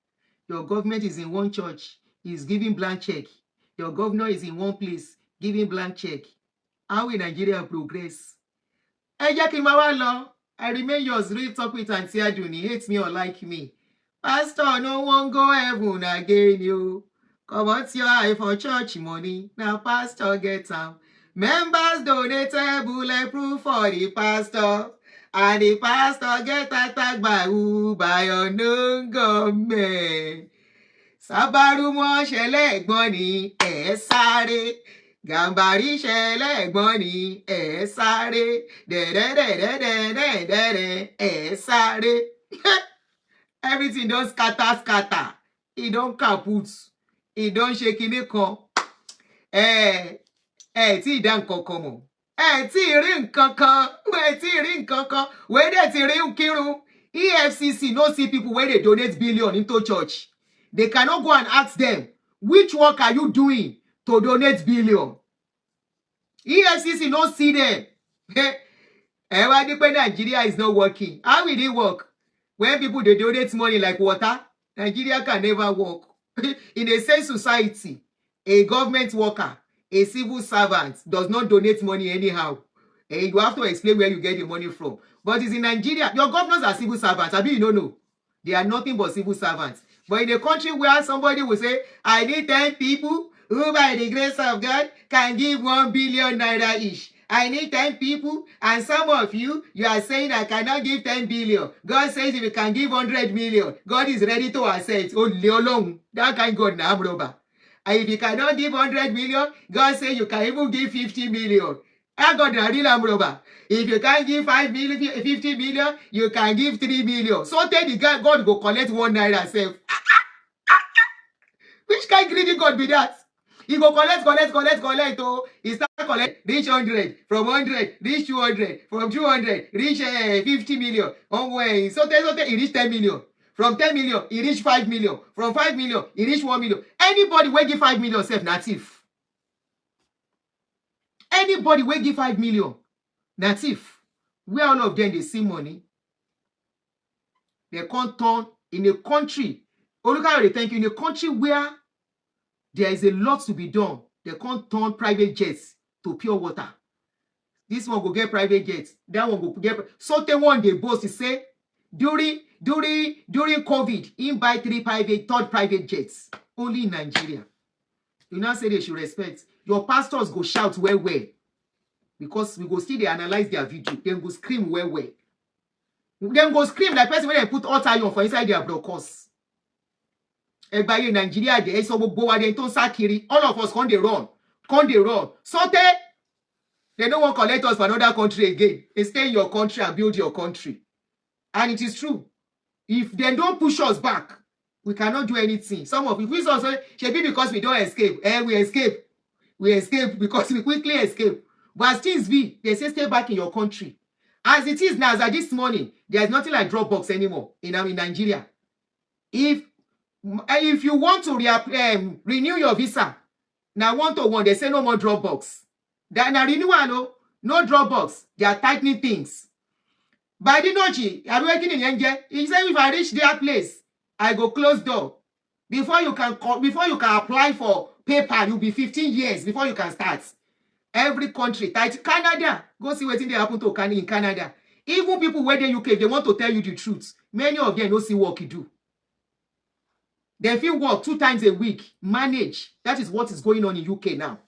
your government is in one church, is giving blank check. Your governor is in one place giving blank check. How will Nigeria progress? I remain yours, real talk with Aunty Adunni. Hate me or like me. Pastor, no one go heaven again, you. Come out your eye for church money. Now pastor get am. Members donate bulletproof for the pastor. And the pastor get attacked by who? By unknown government. Sábàrú mọ́ ṣẹlẹ̀ ẹ̀gbọ́n ni ẹ̀ sáré. Gàmbàrí ṣẹlẹ̀ ẹ̀gbọ́n ni ẹ̀ sáré. Dẹ̀dẹ̀dẹ̀dẹ̀dẹ̀dẹ̀dẹ̀ ẹ̀ sáré. Everything don scatter. E don kaput. E don ṣe kinní kan. Tí ì dá nǹkan kan mọ̀. Tí ì rí nǹkan kan. Wey dey ti rí kírun. EFCC no see people wey dey donate billion into church. They cannot go and ask them, which work are you doing to donate billion? EFCC no see them. Nigeria is not working. How will it work? When people they donate money like water, Nigeria can never work. In a same society, a government worker, a civil servant does not donate money anyhow. And you have to explain where you get the money from. But it's in Nigeria. Your governors are civil servants. I mean, you don't know. They are nothing but civil servants. But in a country where somebody will say, I need 10 people who by the grace of God can give 1 billion naira each. I need 10 people, and some of you are saying I cannot give 10 billion. God says if you can give 100 million, God is ready to accept. Oh, Leolong, that kind of God now, brother. And if you cannot give 100 million, God says you can even give 50 million. I got the real brother. If you can't give 50 million, you can give 3 million. So tell the guy, God go collect 1 naira self. Which kind of greedy God be that? He go collect. Oh, he start collect, reach 100, from 100, reach 200, from 200, reach 50 million. So he reach 10 million. From 10 million, he reach 5 million. From 5 million, he reach 1 million. Anybody will give 5 million self native. Anybody will give 5 million native. Where all of them they see money, they can't turn in a country. Oh, look how they thank you. In a country where there is a lot to be done, they can't turn private jets to pure water. This one go get private jets. That one go get. So the one they boast to say during COVID, he buy 3 third private jets only in Nigeria. You now say they should respect. Your pastors go shout well, because we go see they analyze their video. Then go scream well. Then go scream like person when they put hot iron for inside their broadcast. Everybody Nigeria there, so all of us come they run. So they don't want to collect us for another country again. They stay in your country and build your country. And it is true. If they don't push us back, we cannot do anything. Some of it, we also should be because we don't escape. We escape. We escape because we quickly escape. But as things be, they say stay back in your country. As it is now, as at this morning, there's nothing like Dropbox anymore in Nigeria. If you want to renew your visa, now 1-to-1, they say no more Dropbox. Now renewal, No Dropbox. They are tightening things. By the noche, I'm working in Yenge. He said, if I reach their place, I go close door. Before you can apply for paper, you'll be 15 years before you can start. Every country, tight. Canada, go see what they happen to in Canada. Even people where they UK, they want to tell you the truth. Many of them don't see what you do. They feel work 2 times a week, manage. That is what is going on in UK now.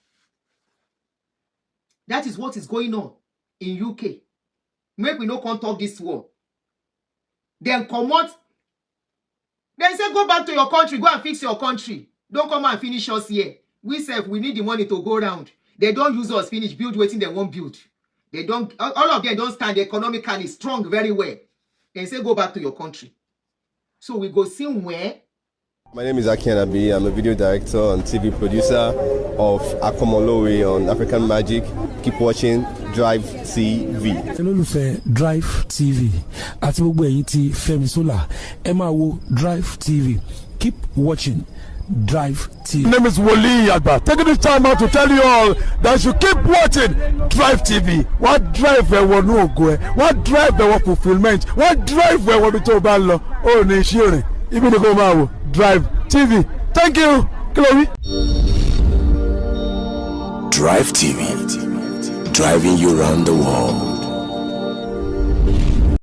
That is what is going on in UK. Make we no come talk this war. Then come out. Then say go back to your country. Go and fix your country. Don't come and finish us here. We need the money to go around. They don't use us finish build waiting they won't build. They don't. All of them don't stand economically strong very well. Then say go back to your country. So we go see where. My name is Aunty Adunni. I'm a video director and TV producer of Akomolowe on African Magic. Keep watching Drivetv. olólùfẹ́ Drivetv àti gbogbo ẹ̀yin tí Fẹ́mi Sola ẹ máa wo Drivetv. Keep watching Drivetv. My name is Wole Agba. Taking this time out to tell you all that you keep watching Drivetv. What drive ẹ̀wọ̀ ní ògo ẹ̀? What drive ẹ̀wọ̀ fulfilment? What drive ẹ̀wọ̀ bí tó bá lọ? Ó ní iṣẹ́ rìn. Ibi ni kò máa wò Drivetv. Thank you. Chloe. Drivetv, driving you around the world.